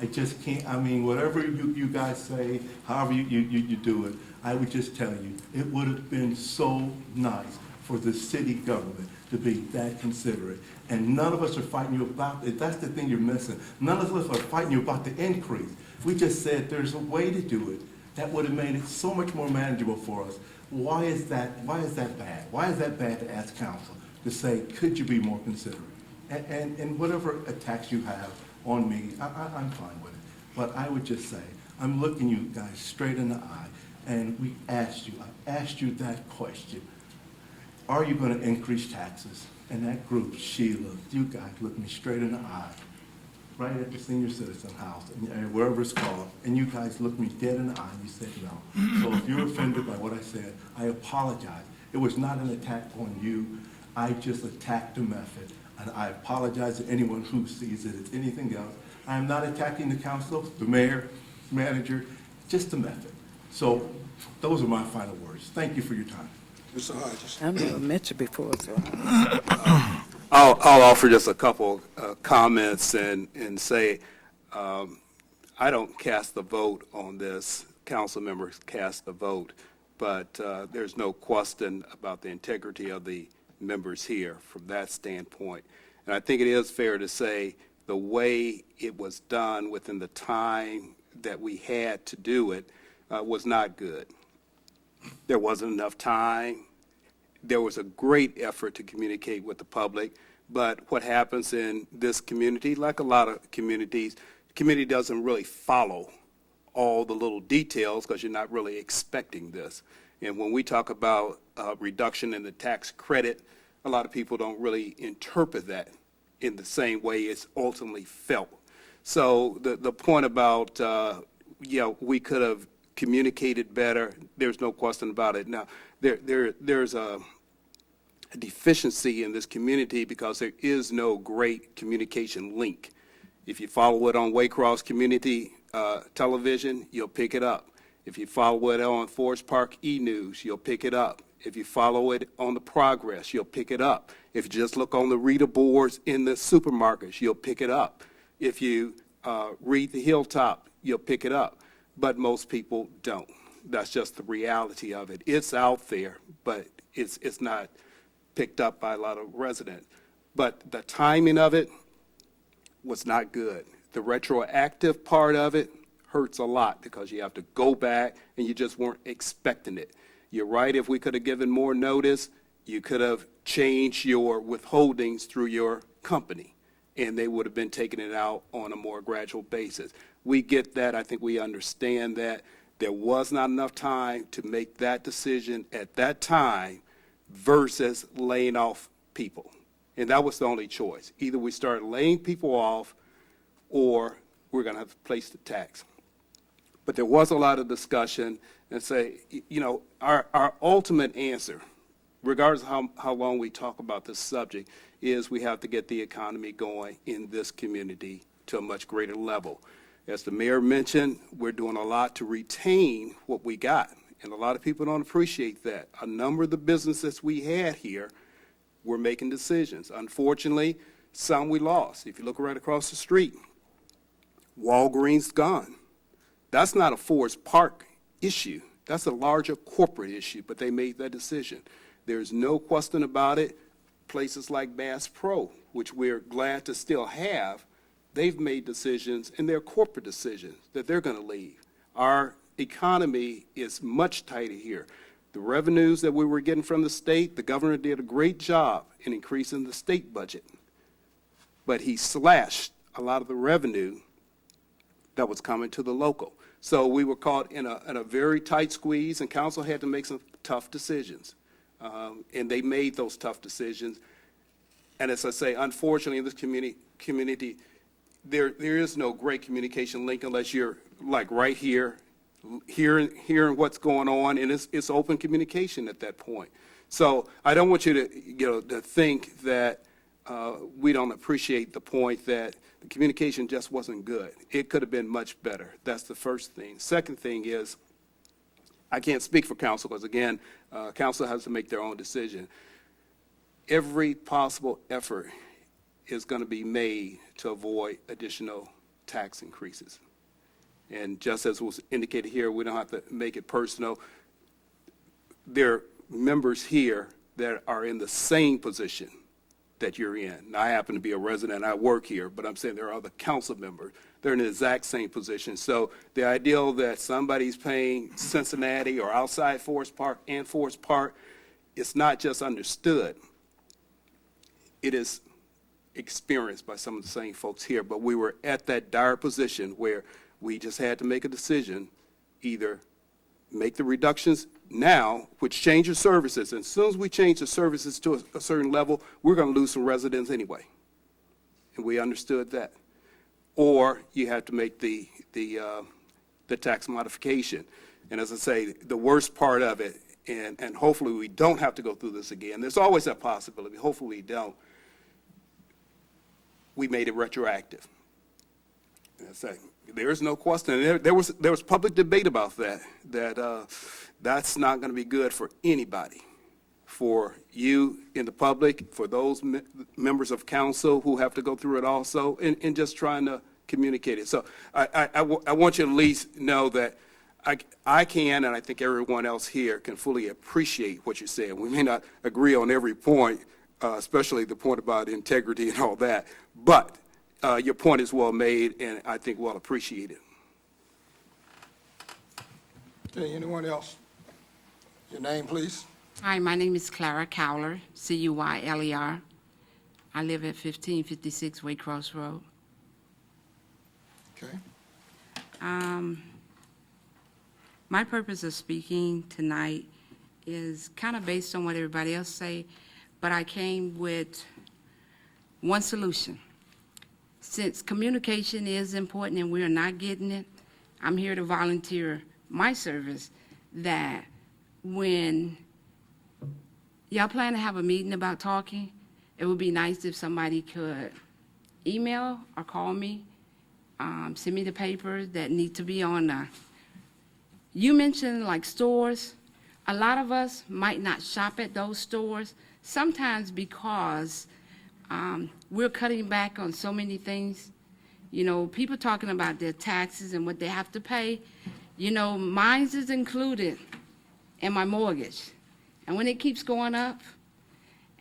M: I just can't, I mean, whatever you guys say, however you do it, I would just tell you, it would have been so nice for the city government to be that considerate. And none of us are fighting you about it. That's the thing you're missing. None of us are fighting you about the increase. We just said there's a way to do it that would have made it so much more manageable for us. Why is that bad? Why is that bad to ask council to say, could you be more considerate? And whatever attacks you have on me, I'm fine with it. But I would just say, I'm looking you guys straight in the eye, and I asked you that question. Are you going to increase taxes? And that group, Sheila, you guys looked me straight in the eye, right at the senior citizen house, and wherever it's called, and you guys looked me dead in the eye and you said no. So if you're offended by what I said, I apologize. It was not an attack on you. I just attacked the method, and I apologize to anyone who sees it as anything else. I am not attacking the council, the mayor, manager, just the method. So those are my final words. Thank you for your time.
A: Mr. Hodges.
D: I've never met you before, so.
N: I'll offer just a couple comments and say, I don't cast the vote on this. Council members cast the vote, but there's no question about the integrity of the members here from that standpoint. And I think it is fair to say the way it was done within the time that we had to do it was not good. There wasn't enough time. There was a great effort to communicate with the public, but what happens in this community, like a lot of communities, the community doesn't really follow all the little details because you're not really expecting this. And when we talk about reduction in the tax credit, a lot of people don't really interpret that in the same way it's ultimately felt. So the point about, we could have communicated better, there's no question about it. Now, there's a deficiency in this community because there is no great communication link. If you follow it on Waycross Community Television, you'll pick it up. If you follow it on Forest Park E-News, you'll pick it up. If you follow it on the Progress, you'll pick it up. If you just look on the reader boards in the supermarkets, you'll pick it up. If you read the Hilltop, you'll pick it up. But most people don't. That's just the reality of it. It's out there, but it's not picked up by a lot of residents. But the timing of it was not good. The retroactive part of it hurts a lot because you have to go back and you just weren't expecting it. You're right, if we could have given more notice, you could have changed your withholdings through your company, and they would have been taking it out on a more gradual basis. We get that. I think we understand that. There was not enough time to make that decision at that time versus laying off people. And that was the only choice. Either we start laying people off or we're going to have to place the tax. But there was a lot of discussion and say, our ultimate answer, regardless of how long we talk about this subject, is we have to get the economy going in this community to a much greater level. As the mayor mentioned, we're doing a lot to retain what we got, and a lot of people don't appreciate that. A number of the businesses we had here were making decisions. Unfortunately, some we lost. If you look right across the street, Walgreens gone. That's not a Forest Park issue. That's a larger corporate issue, but they made that decision. There's no question about it. Places like Bass Pro, which we're glad to still have, they've made decisions, and they're corporate decisions, that they're going to leave. Our economy is much tighter here. The revenues that we were getting from the state, the governor did a great job in increasing the state budget, but he slashed a lot of the revenue that was coming to the local. So we were caught in a very tight squeeze, and council had to make some tough decisions. And they made those tough decisions. And as I say, unfortunately, in this community, there is no great communication link unless you're like right here, hearing what's going on, and it's open communication at that point. So I don't want you to think that we don't appreciate the point that the communication just wasn't good. It could have been much better. That's the first thing. Second thing is, I can't speak for council because, again, council has to make their own decision. Every possible effort is going to be made to avoid additional tax increases. And just as was indicated here, we don't have to make it personal. There are members here that are in the same position that you're in. Now, I happen to be a resident, I work here, but I'm saying there are other council members. They're in the exact same position. So the idea that somebody's paying Cincinnati or outside Forest Park and Forest Park, it's not just understood. It is experienced by some of the same folks here, but we were at that dire position where we just had to make a decision, either make the reductions now, which changes services, and as soon as we change the services to a certain level, we're going to lose some residents anyway, and we understood that. Or you have to make the tax modification, and as I say, the worst part of it, and hopefully we don't have to go through this again. There's always that possibility. Hopefully we don't. We made it retroactive. And I say, There is no question. There was public debate about that, that's not going to be good for anybody, for you in the public, for those members of council who have to go through it also, and just trying to communicate it. So I want you to at least know that I can, and I think everyone else here can fully appreciate what you're saying. We may not agree on every point, especially the point about integrity and all that, but your point is well made, and I think well appreciated.
A: Okay, anyone else? Your name, please?
O: Hi, my name is Clara Cowler, Cuyler. I live at 1556 Waycross Road.
A: Okay.
O: My purpose of speaking tonight is kind of based on what everybody else say, but I came with one solution. Since communication is important and we are not getting it, I'm here to volunteer my service that when y'all plan to have a meeting about talking, it would be nice if somebody could email or call me, send me the papers that need to be on the. You mentioned like stores. A lot of us might not shop at those stores, sometimes because we're cutting back on so many things. You know, people talking about their taxes and what they have to pay. You know, mine's is included in my mortgage. And when it keeps going up,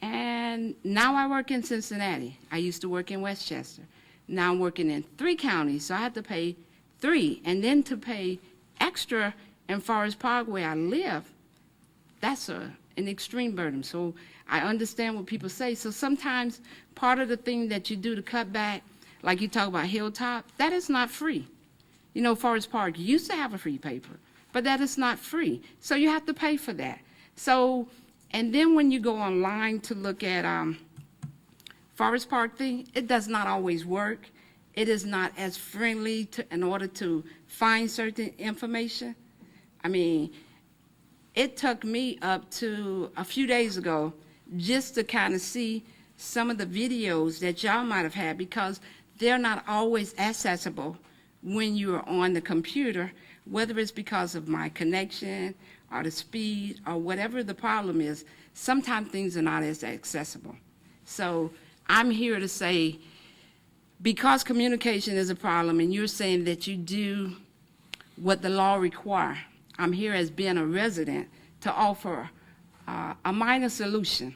O: and now I work in Cincinnati. I used to work in Westchester. Now I'm working in 3 counties, so I have to pay 3. And then to pay extra in Forest Park where I live, that's an extreme burden. So I understand what people say. So sometimes part of the thing that you do to cut back, like you talk about Hilltop, that is not free. You know, Forest Park used to have a free paper, but that is not free. So you have to pay for that. So, and then when you go online to look at Forest Park thing, it does not always work. It is not as friendly in order to find certain information. I mean, it took me up to a few days ago just to kind of see some of the videos that y'all might have had, because they're not always accessible when you're on the computer, whether it's because of my connection or the speed or whatever the problem is. Sometimes things are not as accessible. So I'm here to say, because communication is a problem and you're saying that you do what the law requires, I'm here as being a resident to offer a minor solution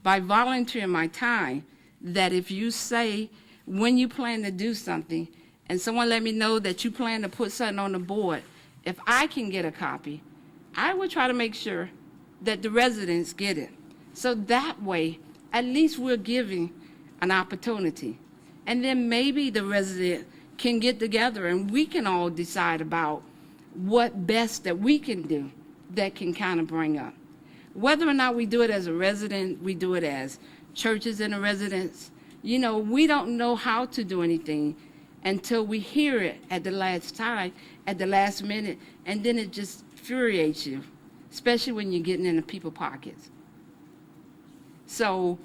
O: by volunteering my time, that if you say when you plan to do something and someone let me know that you plan to put something on the board, if I can get a copy, I will try to make sure that the residents get it. So that way, at least we're giving an opportunity. And then maybe the resident can get together and we can all decide about what best that we can do that can kind of bring up. Whether or not we do it as a resident, we do it as churches in a residence, you know, we don't know how to do anything until we hear it at the last time, at the last minute, and then it just infuriates you, especially when you're getting into people's pockets. So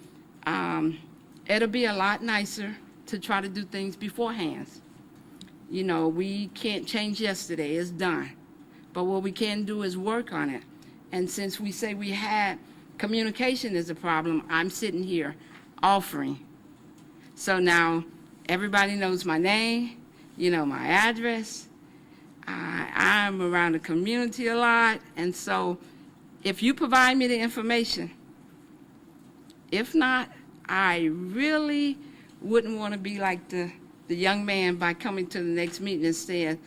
O: it'll be a lot nicer to try to do things beforehand. You know, we can't change yesterday, it's done. But what we can do is work on it. And since we say we had communication is a problem, I'm sitting here offering. So now everybody knows my name, you know, my address. I'm around the community a lot, and so if you provide me the information, if not, I really wouldn't want to be like the young man by coming to the next meeting and saying,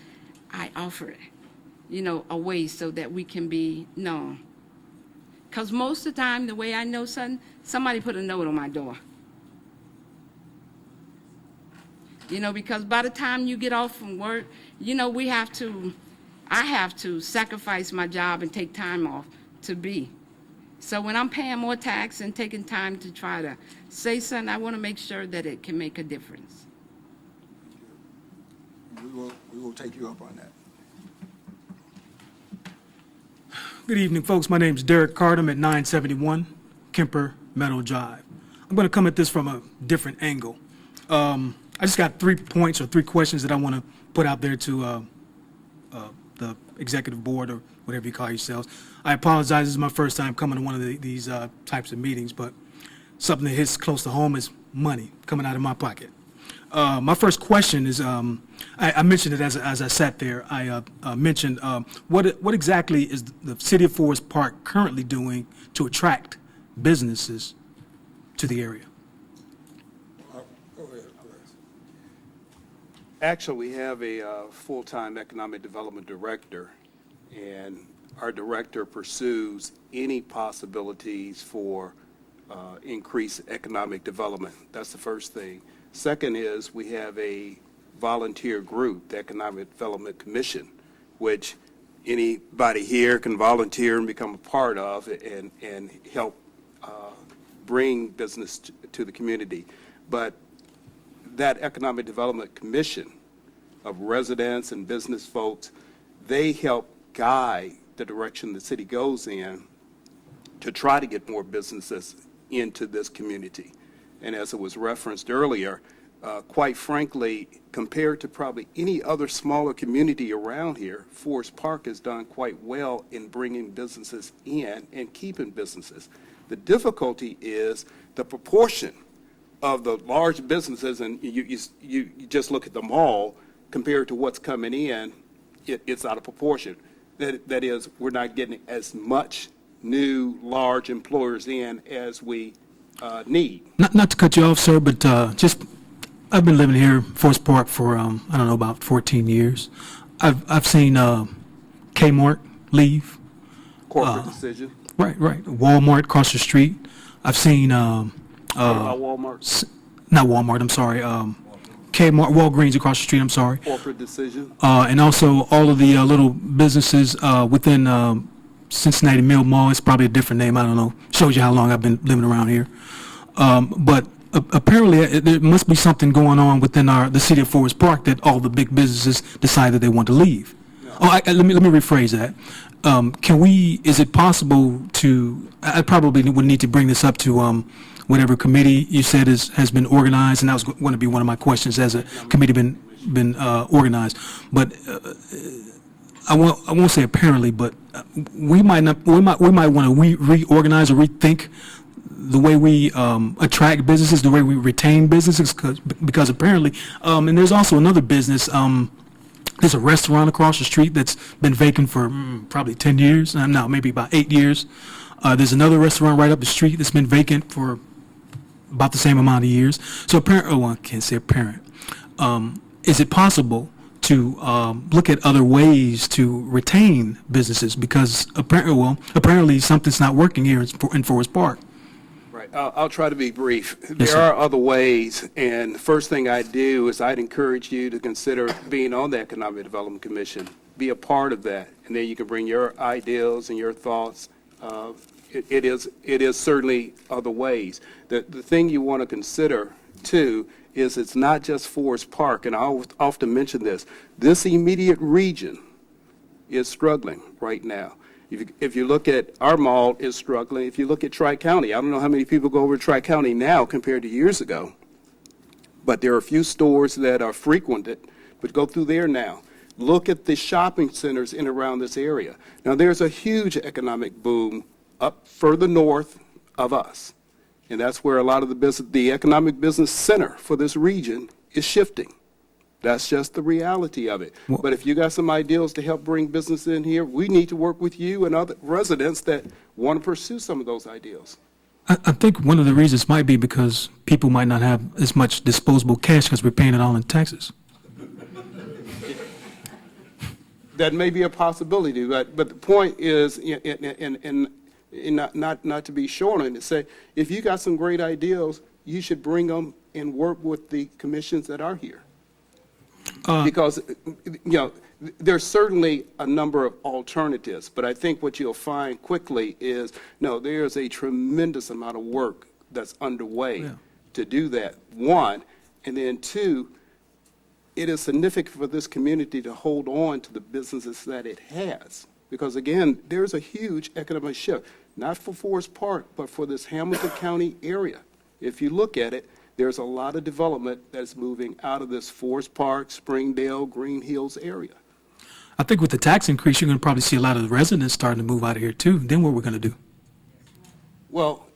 O: I offer it, you know, a way so that we can be known. Because most of the time, the way I know something, somebody put a note on my door. You know, because by the time you get off from work, you know, I have to sacrifice my job and take time off to be. So when I'm paying more tax and taking time to try to say something, I want to make sure that it can make a difference.
A: We will take you up on that.
P: Good evening, folks. My name is Derek Cardam at 971 Kemper Meadow Drive. I'm going to come at this from a different angle. I just got 3 points or 3 questions that I want to put out there to the executive board or whatever you call yourselves. I apologize, this is my first time coming to one of these types of meetings, but something that hits close to home is money coming out of my pocket. My first question is, I mentioned it as I sat there. I mentioned what exactly is the City of Forest Park currently doing to attract businesses to the area?
A: Go ahead, Chris.
N: Actually, we have a full-time economic development director, and our director pursues any possibilities for increased economic development. That's the first thing. Second is we have a volunteer group, the Economic Development Commission, which anybody here can volunteer and become a part of and help bring business to the community. But that Economic Development Commission of residents and business folks, they help guide the direction the city goes in to try to get more businesses into this community. And as it was referenced earlier, quite frankly, compared to probably any other smaller community around here, Forest Park has done quite well in bringing businesses in and keeping businesses. The difficulty is the proportion of the large businesses, and you just look at the mall compared to what's coming in, it's out of proportion. That is, we're not getting as much new large employers in as we need.
P: Not to cut you off, sir, but I've been living here, Forest Park, for I don't know, about 14 years. I've seen Kmart leave.
N: Corporate decision.
P: Right. Walmart across the street. I've seen
N: What about Walmart?
P: not Walmart. I'm sorry. Kmart, Walgreens across the street. I'm sorry.
N: Corporate decision.
P: And also all of the little businesses within Cincinnati Mill Mall. It's probably a different name. I don't know. Shows you how long I've been living around here. But apparently there must be something going on within the city of Forest Park that all the big businesses decide that they want to leave. No. Let me rephrase that. Is it possible to, I probably would need to bring this up to whatever committee you said has been organized, and that was going to be one of my questions, as a committee been organized. But I won't say apparently, but we might want to reorganize or rethink the way we attract businesses, the way we retain businesses, because apparently, and there's also another business. There's a restaurant across the street that's been vacant for probably 10 years. No, maybe about 8 years. There's another restaurant right up the street that's been vacant for about the same amount of years. So I can't say apparent. Is it possible to look at other ways to retain businesses? Because apparently something's not working here in Forest Park.
N: Right. I'll try to be brief. There are other ways, and the first thing I'd do is I'd encourage you to consider being on the Economic Development Commission. Be a part of that, and then you can bring your ideas and your thoughts. It is certainly other ways. The thing you want to consider, too, is it's not just Forest Park, and I often mention this. This immediate region is struggling right now. If you look at our mall, is struggling. If you look at Tri-County, I don't know how many people go over to Tri-County now compared to years ago, but there are a few stores that are frequented, but go through there now. Look at the shopping centers in around this area. Now, there's a huge economic boom up further north of us, and that's where a lot of the economic business center for this region is shifting. That's just the reality of it. But if you got some ideas to help bring business in here, we need to work with you and other residents that want to pursue some of those ideas.
P: I think one of the reasons might be because people might not have as much disposable cash because we're paying it all in taxes.
N: That may be a possibility, but the point is, not to be short on it, to say, if you got some great ideas, you should bring them and work with the commissions that are here. Because, there's certainly a number of alternatives, but I think what you'll find quickly is, there's a tremendous amount of work that's underway to do that, one, and then two, it is significant for this community to hold on to the businesses that it has. Because again, there's a huge economic shift, not for Forest Park, but for this Hamilton County area. If you look at it, There's a lot of development that's moving out of this Forest Park, Springdale, Green Hills area.
P: I think with the tax increase, you're going to probably see a lot of the residents starting to move out of here too. Then what we're going to do?
N: Well,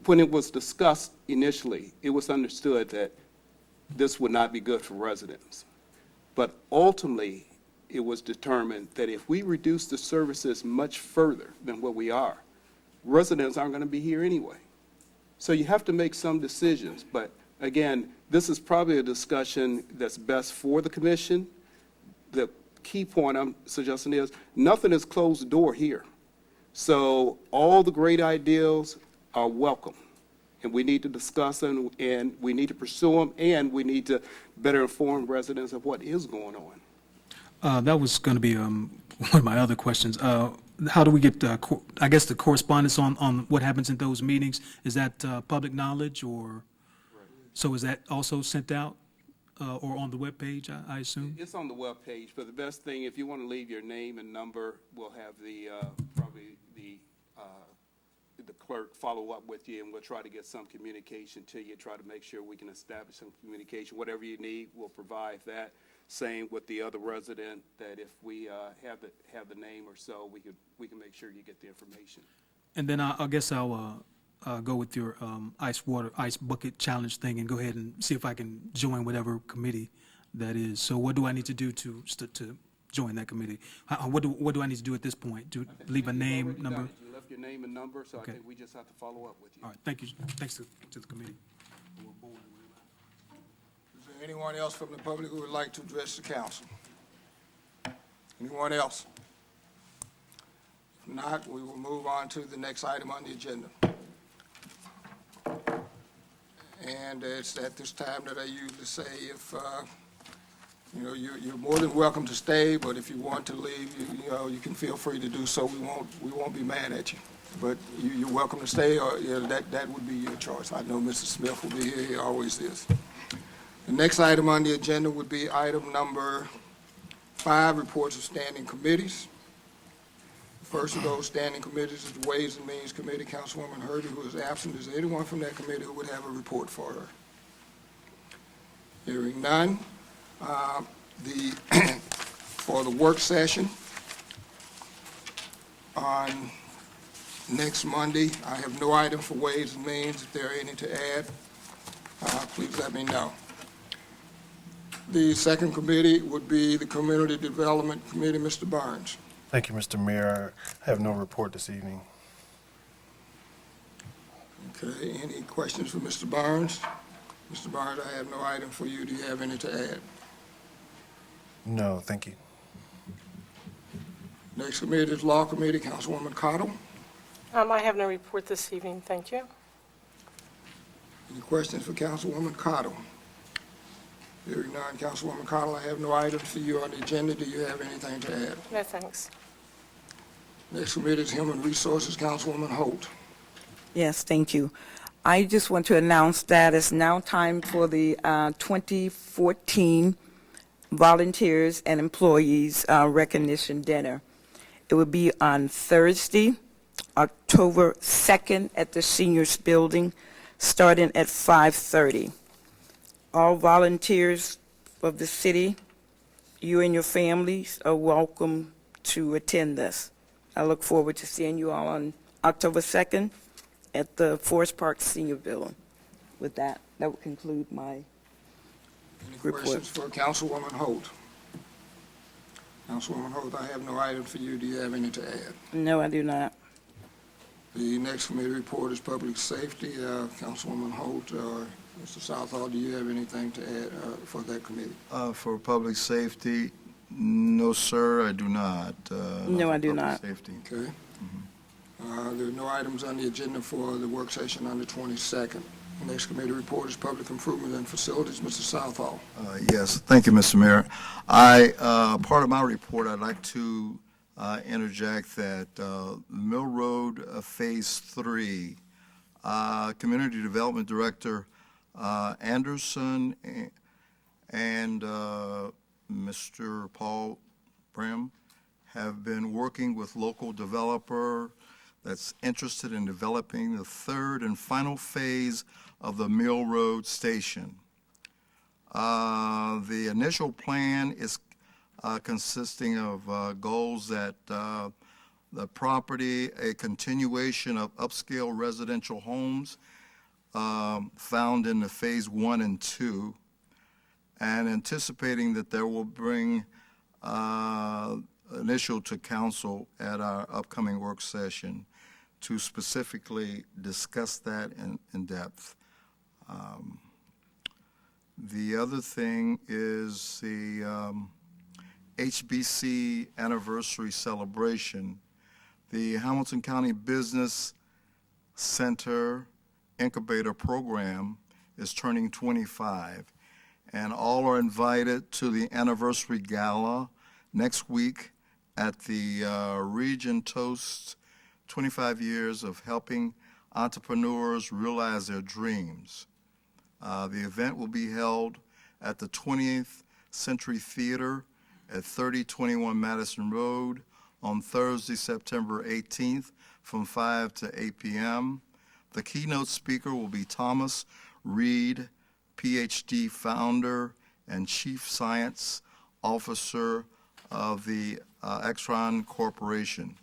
N: when it was discussed initially, it was understood that this would not be good for residents. But ultimately, it was determined that if we reduce the services much further than what we are, residents aren't going to be here anyway. So you have to make some decisions. But again, this is probably a discussion that's best for the commission. The key point I'm suggesting is nothing is closed the door here. So all the great ideas are welcome. And we need to discuss them, and we need to pursue them, and we need to better inform residents of what is going on.
P: That was going to be one of my other questions. How do we get, I guess, the correspondence on what happens in those meetings? Is that public knowledge, or so is that also sent out or on the webpage, I assume?
N: It's on the webpage, but the best thing, if you want to leave your name and number, we'll have the, probably the clerk follow up with you, and we'll try to get some communication to you, try to make sure we can establish some communication. Whatever you need, we'll provide that. Same with the other resident, that if we have the name or so, we can make sure you get the information.
P: And then I guess I'll go with your ice bucket challenge thing and go ahead and see if I can join whatever committee that is. So what do I need to do to join that committee? What do I need to do at this point? To leave a name, number?
N: You left your name and number, so
P: Okay.
N: I think we just have to follow up with you.
P: All right, thank you. Thanks to the committee.
A: Is there anyone else from the public who would like to address the council? Anyone else? If not, we will move on to the next item on the agenda. And it's at this time that I usually say, if, you're more than welcome to stay, but if you want to leave, you can feel free to do so. We won't be mad at you. But you're welcome to stay, or that would be your choice. I know Mr. Smith will be here, he always is. The next item on the agenda would be item number 5, reports of standing committees. The first of those standing committees is the Ways and Means Committee. Councilwoman Herbie, who is absent. Is there anyone from that committee who would have a report for her? Hearing none. For the work session on next Monday, I have no item for Ways and Means. If there are any to add, please let me know. The second committee would be the Community Development Committee. Mr. Barnes.
C: Thank you, Mr. Mayor. I have no report this evening.
A: Okay, any questions for Mr. Barnes? Mr. Barnes, I have no item for you. Do you have any to add?
C: No, thank you.
A: Next committee is Law Committee. Councilwoman Cottle.
G: I have no report this evening, thank you.
A: Any questions for Councilwoman Cottle? Hearing none, Councilwoman Cottle, I have no items for you on the agenda. Do you have anything to add?
G: No, thanks.
A: Next committee is Human Resources. Councilwoman Holt.
D: Yes, thank you. I just want to announce that it's now time for the 2014 Volunteers and Employees Recognition Dinner. It will be on Thursday, October 2nd at the Seniors Building, starting at 5:30. All volunteers of the city, you and your families are welcome to attend this. I look forward to seeing you all on October 2nd at the Forest Park Senior Building. With that would conclude my
A: Any
D: report.
A: questions for Councilwoman Holt? Councilwoman Holt, I have no item for you. Do you have any to add?
D: No, I do not.
A: The next committee report is Public Safety. Councilwoman Holt or Mr. Southall, do you have anything to add for that committee?
H: For public safety, no, sir, I do not.
D: No, I do
H: Public
D: not.
H: Safety.
A: Okay. There are no items on the agenda for the work session on the 22nd. The next committee report is Public Improvement and Facilities. Mr. Southall.
H: Yes, thank you, Mr. Mayor. Part of my report, I'd like to interject that Mill Road Phase 3, Community Development Director Anderson and Mr. Paul Brim have been working with local developer that's interested in developing the third and final phase of the Mill Road Station. The initial plan is consisting of goals that the property, a continuation of upscale residential homes found in the Phase 1 and 2, and anticipating that there will bring an issue to council at our upcoming work session to specifically discuss that in depth. The other thing is the HBC anniversary celebration. The Hamilton County Business Center Incubator Program is turning 25, and all are invited to the anniversary gala next week at the Region Toast 25 Years of Helping Entrepreneurs Realize Their Dreams. The event will be held at the 20th Century Theater at 3021 Madison Road on Thursday, September 18th from 5 to 8 p.m. The keynote speaker will be Thomas Reed, PhD founder and Chief Science Officer of the Extron Corporation.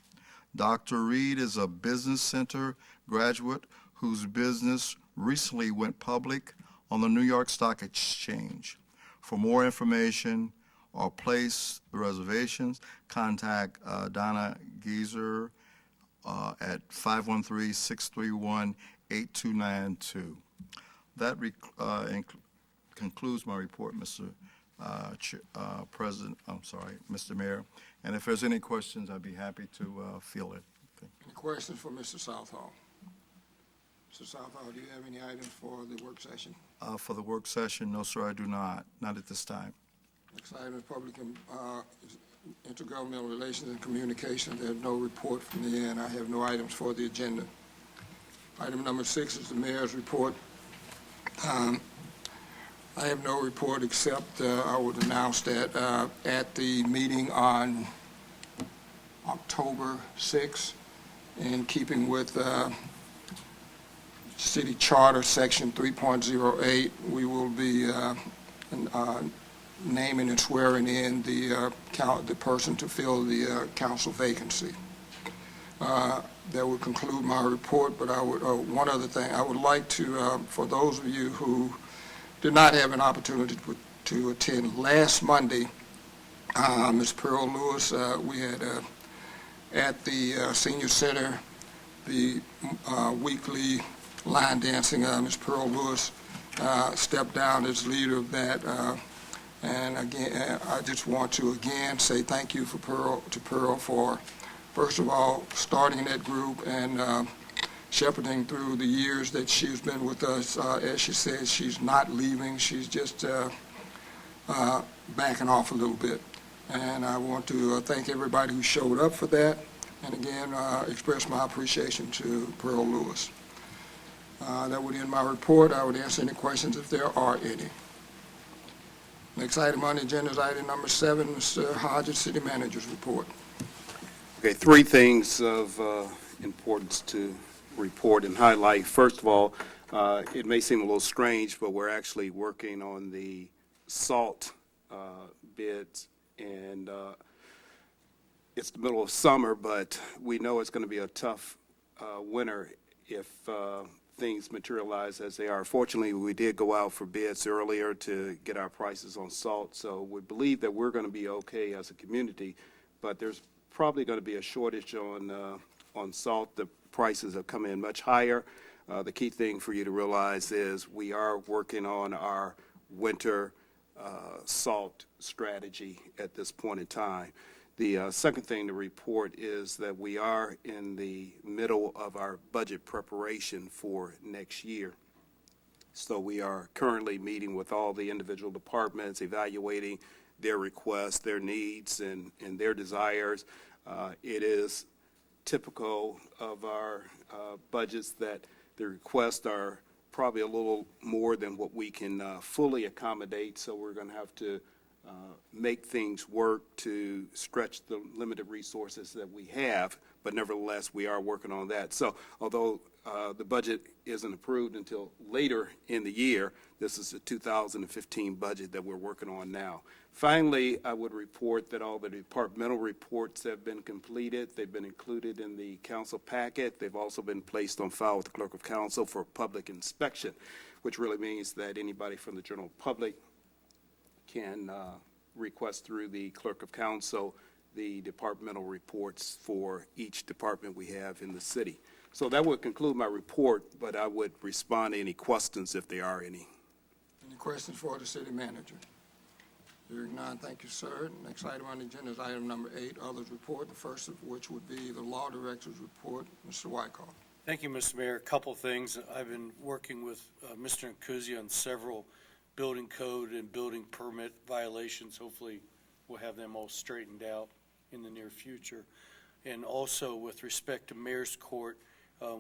H: Dr. Reed is a Business Center graduate whose business recently went public on the New York Stock Exchange. For more information or place the reservations, contact Donna Geezer at 513-631-8292. That concludes my report, Mr. President, Mr. Mayor. And if there's any questions, I'd be happy to field it.
A: Any questions for Mr. Southall? Mr. Southall, do you have any items for the work session?
H: For the work session, no, sir, I do not. Not at this time.
A: Next item is public intergovernmental relations and communication. There's no report from the end. I have no items for the agenda. Item number 6 is the mayor's report. I have no report except I would announce that at the meeting on October 6th, in keeping with City Charter Section 3.08, we will be naming and swearing in the person to fill the council vacancy. That would conclude my report, but I would, one other thing, I would like to, for those of you who did not have an opportunity to attend last Monday, Ms. Pearl Lewis, we had at the Senior Center, the weekly line dancing. Ms. Pearl Lewis stepped down as leader of that. And again, I just want to again say thank you to Pearl for, first of all, starting that group and shepherding through the years that she's been with us. As she says, she's not leaving. She's just backing off a little bit. And I want to thank everybody who showed up for that. And again, express my appreciation to Pearl Lewis. That would end my report. I would answer any questions if there are any. Next item on the agenda is item number 7, Mr. Hodges, City Manager's report.
N: Okay, 3 things of importance to report and highlight. First of all, it may seem a little strange, but we're actually working on the salt bids, and it's the middle of summer, but we know it's going to be a tough winter if things materialize as they are. Fortunately, we did go out for bids earlier to get our prices on salt, so we believe that we're going to be okay as a community, but there's probably going to be a shortage on salt. The prices have come in much higher. The key thing for you to realize is we are working on our winter salt strategy at this point in time. The second thing to report is that we are in the middle of our budget preparation for next year. So we are currently meeting with all the individual departments, evaluating their requests, their needs, and their desires. It is typical of our budgets that the requests are probably a little more than what we can fully accommodate, so we're going to have to make things work to stretch the limited resources that we have, but nevertheless, we are working on that. So although the budget isn't approved until later in the year, this is the 2015 budget that we're working on now. Finally, I would report that all the departmental reports have been completed. They've been included in the council packet. They've also been placed on file with the clerk of council for public inspection, which really means that anybody from the general public can request through the clerk of council the departmental reports for each department we have in the city. So that would conclude my report, but I would respond to any questions if there are any.
A: Any questions for the city manager? Hearing none, thank you, sir. Next item on the agenda is item number 8, others report, the first of which would be the law director's report. Mr. Wyckoff.
Q: Thank you, Mr. Mayor. A couple of things. I've been working with Mr. Nkuzi on several building code and building permit violations. Hopefully, we'll have them all straightened out in the near future. And also, with respect to Mayor's Court,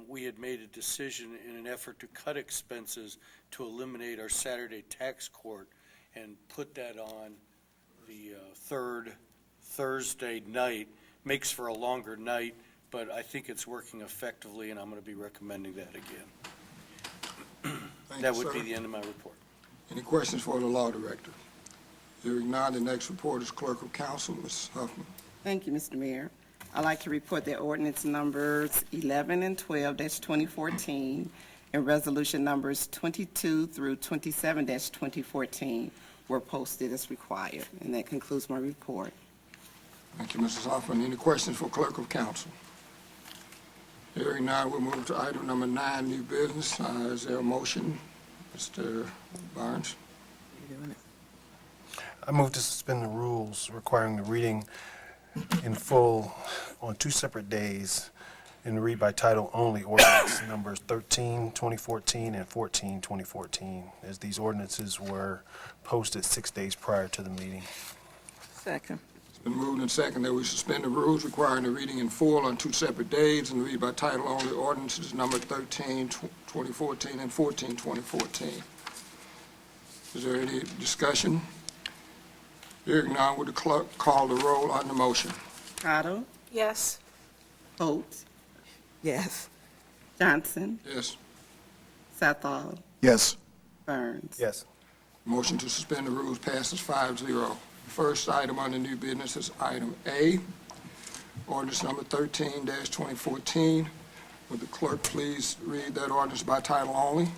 Q: we had made a decision in an effort to cut expenses to eliminate our Saturday tax court and put that on the third Thursday night. Makes for a longer night, but I think it's working effectively, and I'm going to be recommending that again. That would be the end of my report.
A: Any questions for the law director? Hearing none, the next report is clerk of council, Ms. Huffman.
B: Thank you, Mr. Mayor. I'd like to report that ordinance numbers 11 and 12-2014 and resolution numbers 22 through 27-2014 were posted as required. And that concludes my report.
A: Thank you, Mrs. Hoffman. Any questions for clerk of council? Hearing none, we'll move to item number 9, new business. Is there a motion? Mr. Barnes?
C: I move to suspend the rules requiring the reading in full on 2 separate days and read by title only ordinance numbers 13, 2014 and 14, 2014, as these ordinances were posted 6 days prior to the meeting.
D: Second.
A: It's been moved and seconded that we suspend the rules requiring the reading in full on 2 separate days and read by title only ordinances number 13, 2014 and 14, 2014. Is there any discussion? Hearing none, would the clerk call the roll on the motion?
B: Cottle,
G: Yes.
B: Holt,
D: Yes.
B: Johnson,
A: Yes.
B: Southall,
H: Yes.
B: Burns.
C: Yes.
A: Motion to suspend the rules passes 5-0. First item on the new business is item A, ordinance number 13-2014. Would the clerk please read that ordinance by title only?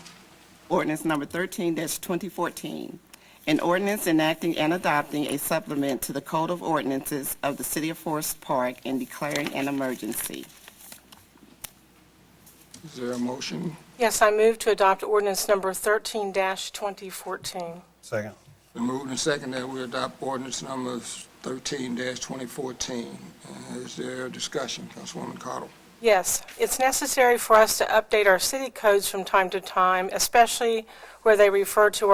B: Ordinance number 13-2014, an ordinance enacting and adopting a supplement to the Code of Ordinances of the City of Forest Park and declaring an emergency.
A: Is there a motion?
G: Yes, I move to adopt ordinance number 13-2014.
C: Second.
A: Been moved and seconded that we adopt ordinance number 13-2014. Is there a discussion? Councilwoman Cottle.
G: Yes, it's necessary for us to update our city codes from time to time, especially where they refer to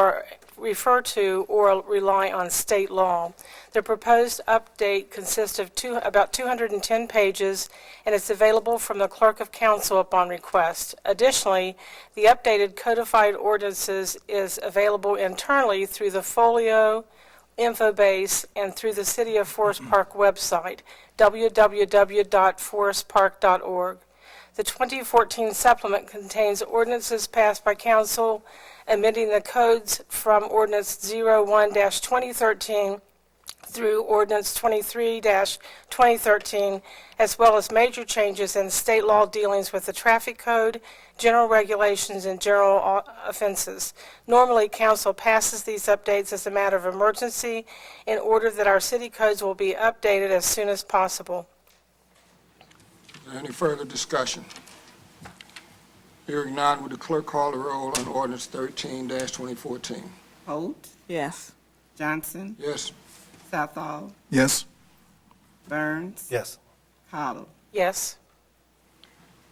G: or rely on state law. The proposed update consists of about 210 pages, and it's available from the Clerk of Council upon request. Additionally, the updated codified ordinances is available internally through the Folio, Infobase, and through the City of Forest Park website, www.forestpark.org. The 2014 supplement contains ordinances passed by council amending the codes from Ordinance 01-2013 through Ordinance 23-2013, as well as major changes in state law dealings with the traffic code, general regulations, and general offenses. Normally, council passes these updates as a matter of emergency in order that our city codes will be updated as soon as possible.
A: Is there any further discussion? Hearing none, would the clerk call the roll on ordinance 13-2014?
B: Holt,
D: Yes.
B: Johnson,
A: Yes.
B: Southall,
H: Yes.
B: Burns,
C: Yes.
B: Cottle.
G: Yes.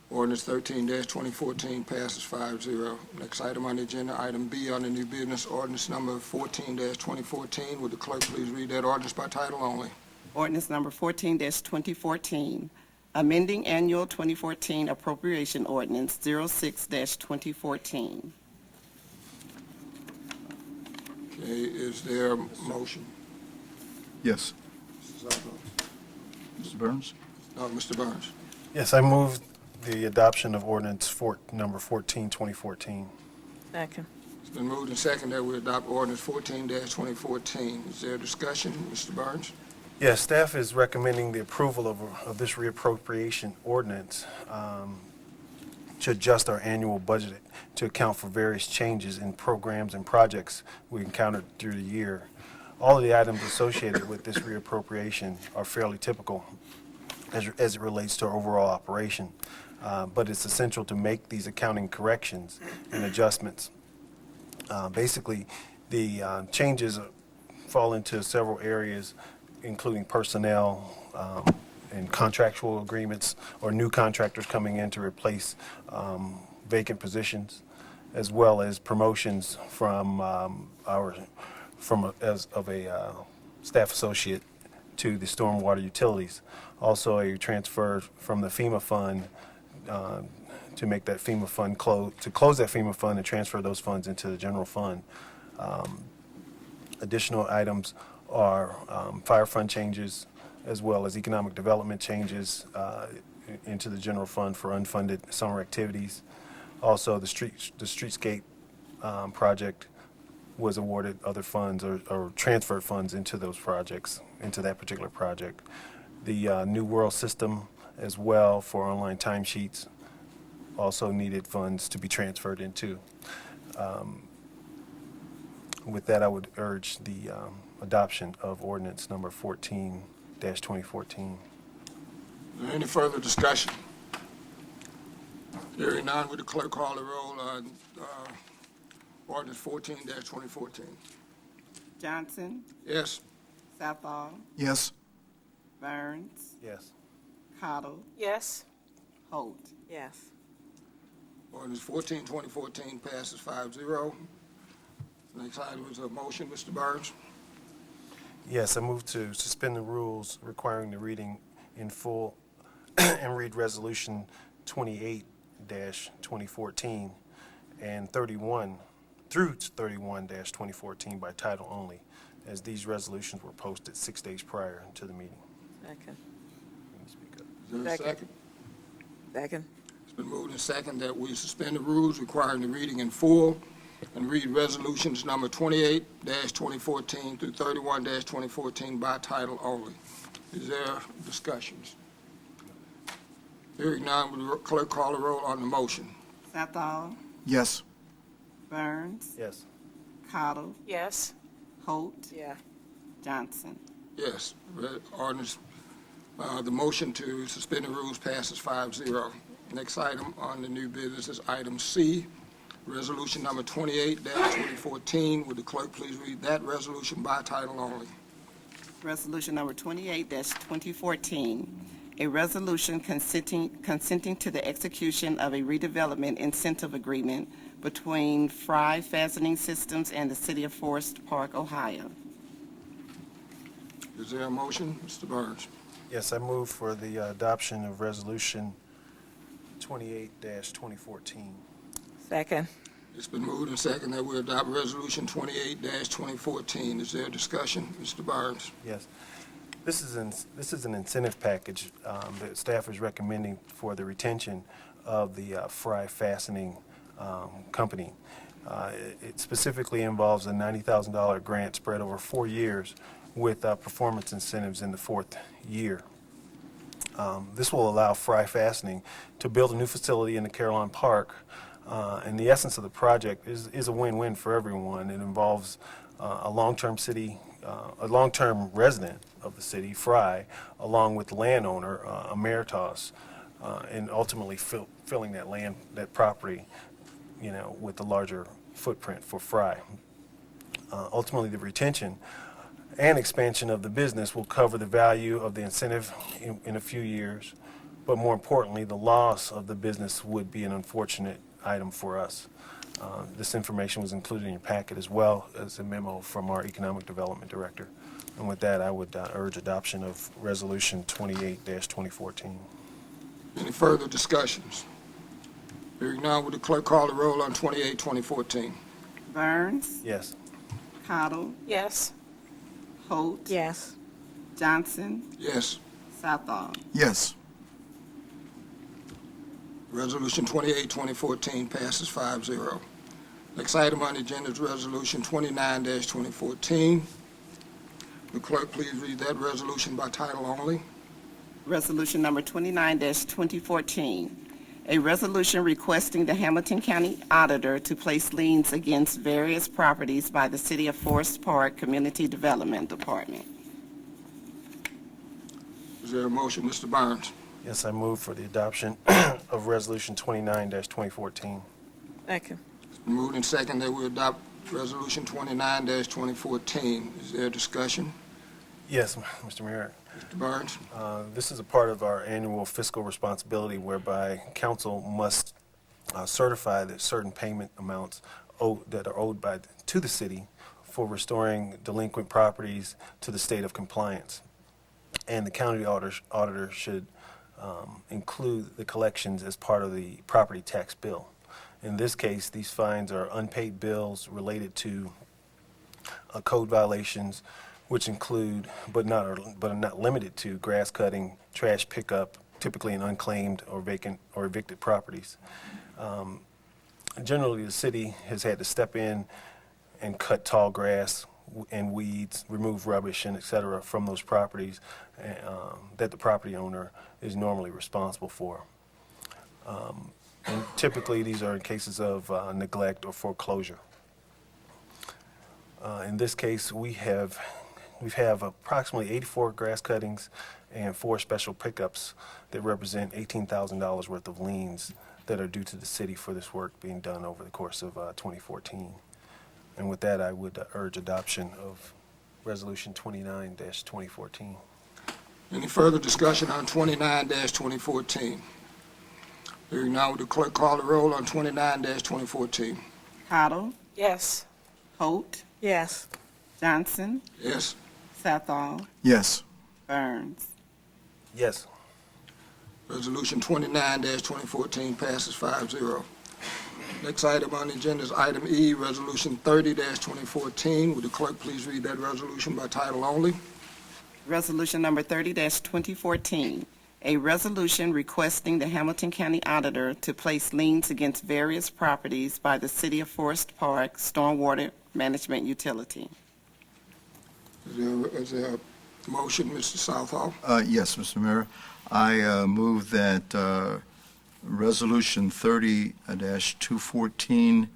A: Ordinance 13-2014 passes 5-0. Next item on the agenda, item B on the new business, ordinance number 14-2014. Would the clerk please read that ordinance by title only?
B: Ordinance number 14-2014, amending annual 2014 appropriation ordinance 06-2014.
A: Okay, is there a motion?
H: Yes. Mr. Burns?
A: No, Mr. Burns.
C: Yes, I move the adoption of ordinance number 14, 2014.
D: Second.
A: It's been moved and seconded that we adopt ordinance 14-2014. Is there discussion, Mr. Burns?
C: Yes, staff is recommending the approval of this reappropriation ordinance to adjust our annual budget to account for various changes in programs and projects we encountered through the year. All of the items associated with this reappropriation are fairly typical as it relates to our overall operation, but it's essential to make these accounting corrections and adjustments. Basically, the changes fall into several areas, including personnel and contractual agreements or new contractors coming in to replace vacant positions, as well as promotions from a staff associate to the stormwater utilities. Also, a transfer from the FEMA fund to make that FEMA fund close that FEMA fund and transfer those funds into the general fund. Additional items are fire fund changes, as well as economic development changes into the general fund for unfunded summer activities. Also, the streetscape project was awarded other funds or transferred funds into those projects, into that particular project. The New World system as well for online timesheets also needed funds to be transferred into. With that, I would urge the adoption of ordinance number 14-2014.
A: Is there any further discussion? Hearing none, would the clerk call the roll on ordinance 14-2014?
B: Johnson,
A: Yes.
B: Southall,
H: Yes.
B: Burns,
C: Yes.
B: Cottle,
G: Yes.
B: Holt.
D: Yes.
A: Ordinance 14-2014 passes 5-0. Next item is a motion, Mr. Burns.
C: Yes, I move to suspend the rules requiring the reading in full and read Resolution 28-2014 and 31 through 31-2014 by title only, as these resolutions were posted 6 days prior to the meeting.
D: Second.
A: Is there a second?
D: Second.
A: It's been moved and second that we suspend the rules requiring the reading in full and read resolutions number 28-2014 through 31-2014 by title only. Is there discussions? Hearing none, will the clerk call the roll on the motion?
B: Southall,
H: Yes.
B: Burns,
C: Yes.
B: Cottle,
G: Yes.
B: Holt,
D: Yeah.
B: Johnson.
A: Yes. Ordinance, the motion to suspend the rules passes 5-0. Next item on the new business is item C, resolution number 28-2014. Would the clerk please read that resolution by title only?
B: Resolution number 28-2014, a resolution consenting to the execution of a redevelopment incentive agreement between Fry Fastening Systems and the City of Forest Park, Ohio.
A: Is there a motion? Mr. Burns.
C: Yes, I move for the adoption of Resolution 28-2014.
D: Second.
A: It's been moved and seconded that we adopt resolution 28-2014. Is there discussion? Mr. Burns.
C: Yes. This is an incentive package that staff is recommending for the retention of the Fry Fastening Company. It specifically involves a $90,000 grant spread over 4 years with performance incentives in the 4th year. This will allow Fry Fastening to build a new facility in the Caroline Park, and the essence of the project is a win-win for everyone. It involves a long-term resident of the city, Fry, along with the landowner, Emeritus, and ultimately filling that property, with a larger footprint for Fry. Ultimately, the retention and expansion of the business will cover the value of the incentive in a few years, but more importantly, the loss of the business would be an unfortunate item for us. This information was included in your packet as well as a memo from our Economic Development Director. And with that, I would urge adoption of Resolution 28-2014.
A: Any further discussions? Hearing none, would the clerk call the roll on 28-2014?
B: Burns,
C: Yes.
B: Cottle,
G: Yes.
B: Holt,
D: Yes.
B: Johnson,
A: Yes.
B: Southall.
H: Yes.
A: Resolution 28, 2014 passes 5-0. Next item on the agenda is Resolution 29-2014. The clerk please read that resolution by title only.
B: Resolution number 29-2014, a resolution requesting the Hamilton County Auditor to place liens against various properties by the City of Forest Park Community Development Department.
A: Is there a motion, Mr. Burns?
C: Yes, I move for the adoption of Resolution 29-2014.
D: Second.
A: It's been moved and second that we adopt Resolution 29-2014. Is there discussion?
C: Yes, Mr. Mayor.
A: Mr. Burns?
C: This is a part of our annual fiscal responsibility whereby council must certify that certain payment amounts that are owed to the city for restoring delinquent properties to the state of compliance. And the county auditor should include the collections as part of the property tax bill. In this case, these fines are unpaid bills related to code violations, which include, but are not limited to, grass cutting, trash pickup, typically in unclaimed or vacant or evicted properties. Generally, the city has had to step in and cut tall grass and weeds, remove rubbish and et cetera from those properties that the property owner is normally responsible for. And typically, these are in cases of neglect or foreclosure. In this case, we have approximately 84 grass cuttings and 4 special pickups that represent $18,000 worth of liens that are due to the city for this work being done over the course of 2014. And with that, I would urge adoption of Resolution 29-2014.
A: Any further discussion on 29-2014? Hearing none, would the clerk call the roll on 29-2014?
B: Cottle?
G: Yes.
B: Holt?
D: Yes.
B: Johnson?
A: Yes.
B: Southall?
H: Yes.
B: Burns?
C: Yes.
A: Resolution 29-2014 passes 5-0. Next item on the agenda is item E, Resolution 30-2014. Would the clerk please read that resolution by title only?
B: Resolution number 30-2014, a resolution requesting the Hamilton County Auditor to place liens against various properties by the City of Forest Park Stormwater Management Utility.
A: Is there a motion, Mr. Southall?
H: Yes, Mr. Mayor. I move that Resolution 30-214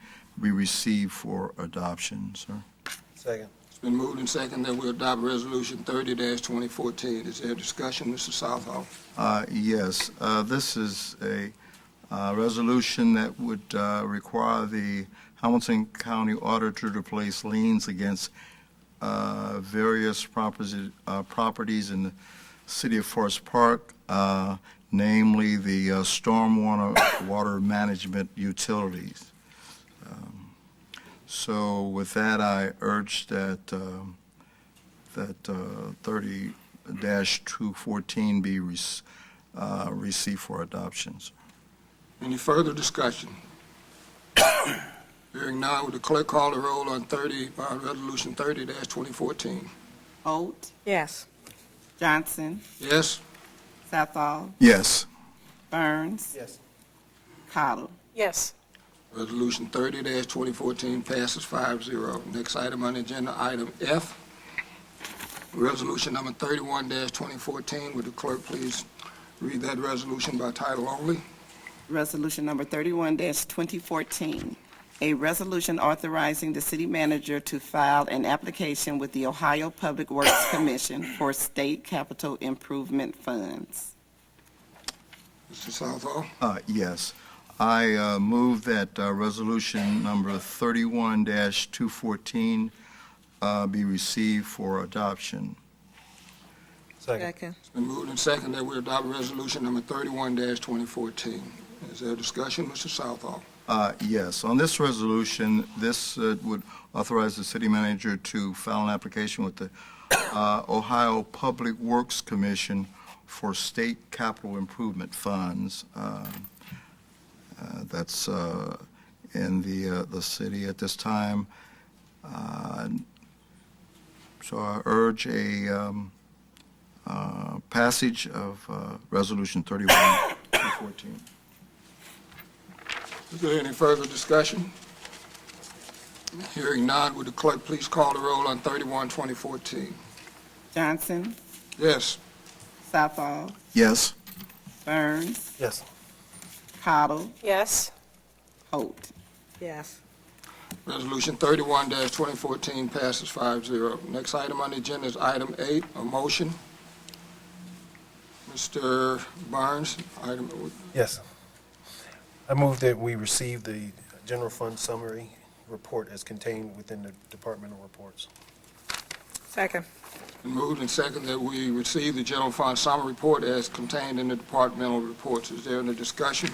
H: be received for adoption, sir.
C: Second.
A: It's been moved and seconded that we adopt Resolution 30-2014. Is there discussion, Mr. Southall?
H: Yes, this is a resolution that would require the Hamilton County Auditor to place liens against various properties in the City of Forest Park, namely the stormwater management utilities. So with that, I urge that 30-214 be received for adoption.
A: Any further discussion? Hearing none, would the clerk call the roll on Resolution 30-2014?
B: Holt?
D: Yes.
B: Johnson?
A: Yes?
B: Southall?
H: Yes.
B: Burns?
C: Yes.
B: Cottle?
G: Yes.
A: Resolution 30-2014 passes 5-0. Next item on the agenda, item F, Resolution number 31-2014. Would the clerk please read that resolution by title only?
B: Resolution number 31-2014, a resolution authorizing the city manager to file an application with the Ohio Public Works Commission for state capital improvement funds.
A: Mr. Southall?
H: Yes. I move that resolution number 31-214 be received for adoption.
C: Second.
A: It's been moved and seconded that we adopt resolution number 31-2014. Is there a discussion, Mr. Southall?
H: Yes. On this resolution, this would authorize the city manager to file an application with the Ohio Public Works Commission for state capital improvement funds. That's in the city at this time. So I urge a passage of Resolution 31-2014.
A: Is there any further discussion? Hearing none, would the clerk please call the roll on 31-2014?
B: Johnson,
A: Yes.
B: Southall,
H: Yes.
B: Burns,
C: Yes.
B: Cottle,
G: Yes.
B: Holt.
D: Yes.
A: Resolution 31-2014 passes 5-0. Next item on the agenda is item 8, a motion. Mr. Barnes, item,
C: Yes. I move that we receive the general fund summary report as contained within the departmental reports.
D: Second.
A: moved and seconded that we receive the general fund summary report as contained in the departmental reports. Is there any discussion?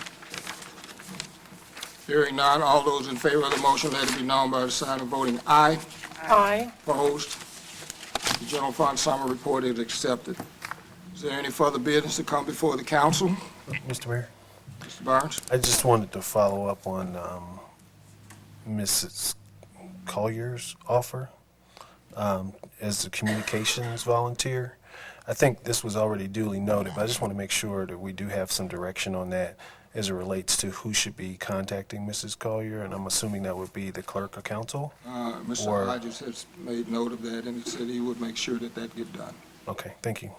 A: Hearing none, all those in favor of the motion, let it be known by the sign of voting aye.
G: Aye.
A: Opposed? The general fund summary report is accepted. Is there any further business to come before the council?
C: Mr. Mayor?
A: Mr. Barnes?
C: I just wanted to follow up on Mrs. Collier's offer as a communications volunteer. I think this was already duly noted, but I just want to make sure that we do have some direction on that as it relates to who should be contacting Mrs. Collier, and I'm assuming that would be the clerk of council?
A: Mr.
C: Or-
A: Hodges has made note of that, and he said he would make sure that that get done.
C: Okay, thank you.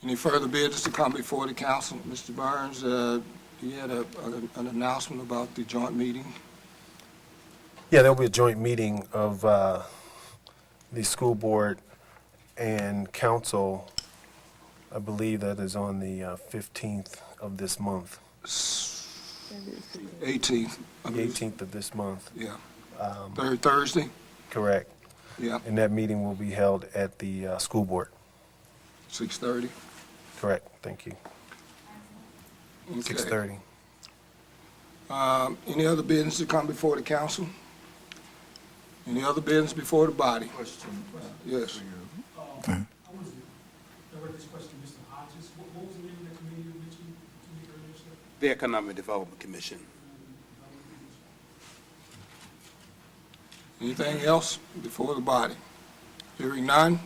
A: Any further business to come before the council? Mr. Barnes, you had an announcement about the joint meeting?
C: Yeah, there'll be a joint meeting of the school board and council. I believe that is on the 15th of this month.
A: 18th. I
C: The
A: believe.
C: 18th of this month,
A: Yeah. Third Thursday?
C: correct.
A: Yeah,
C: And that meeting will be held at the school board.
A: 6:30.
C: Correct, thank you.
A: Okay.
C: 6:30.
A: Any other business to come before the council? Any other business before the body?
H: Question.
A: Yes.
P: I wanted to direct this question to Mr. Hodges. What was the name of that committee you mentioned to me earlier, sir?
N: The Economic Development Commission.
A: Anything else before the body? Hearing none,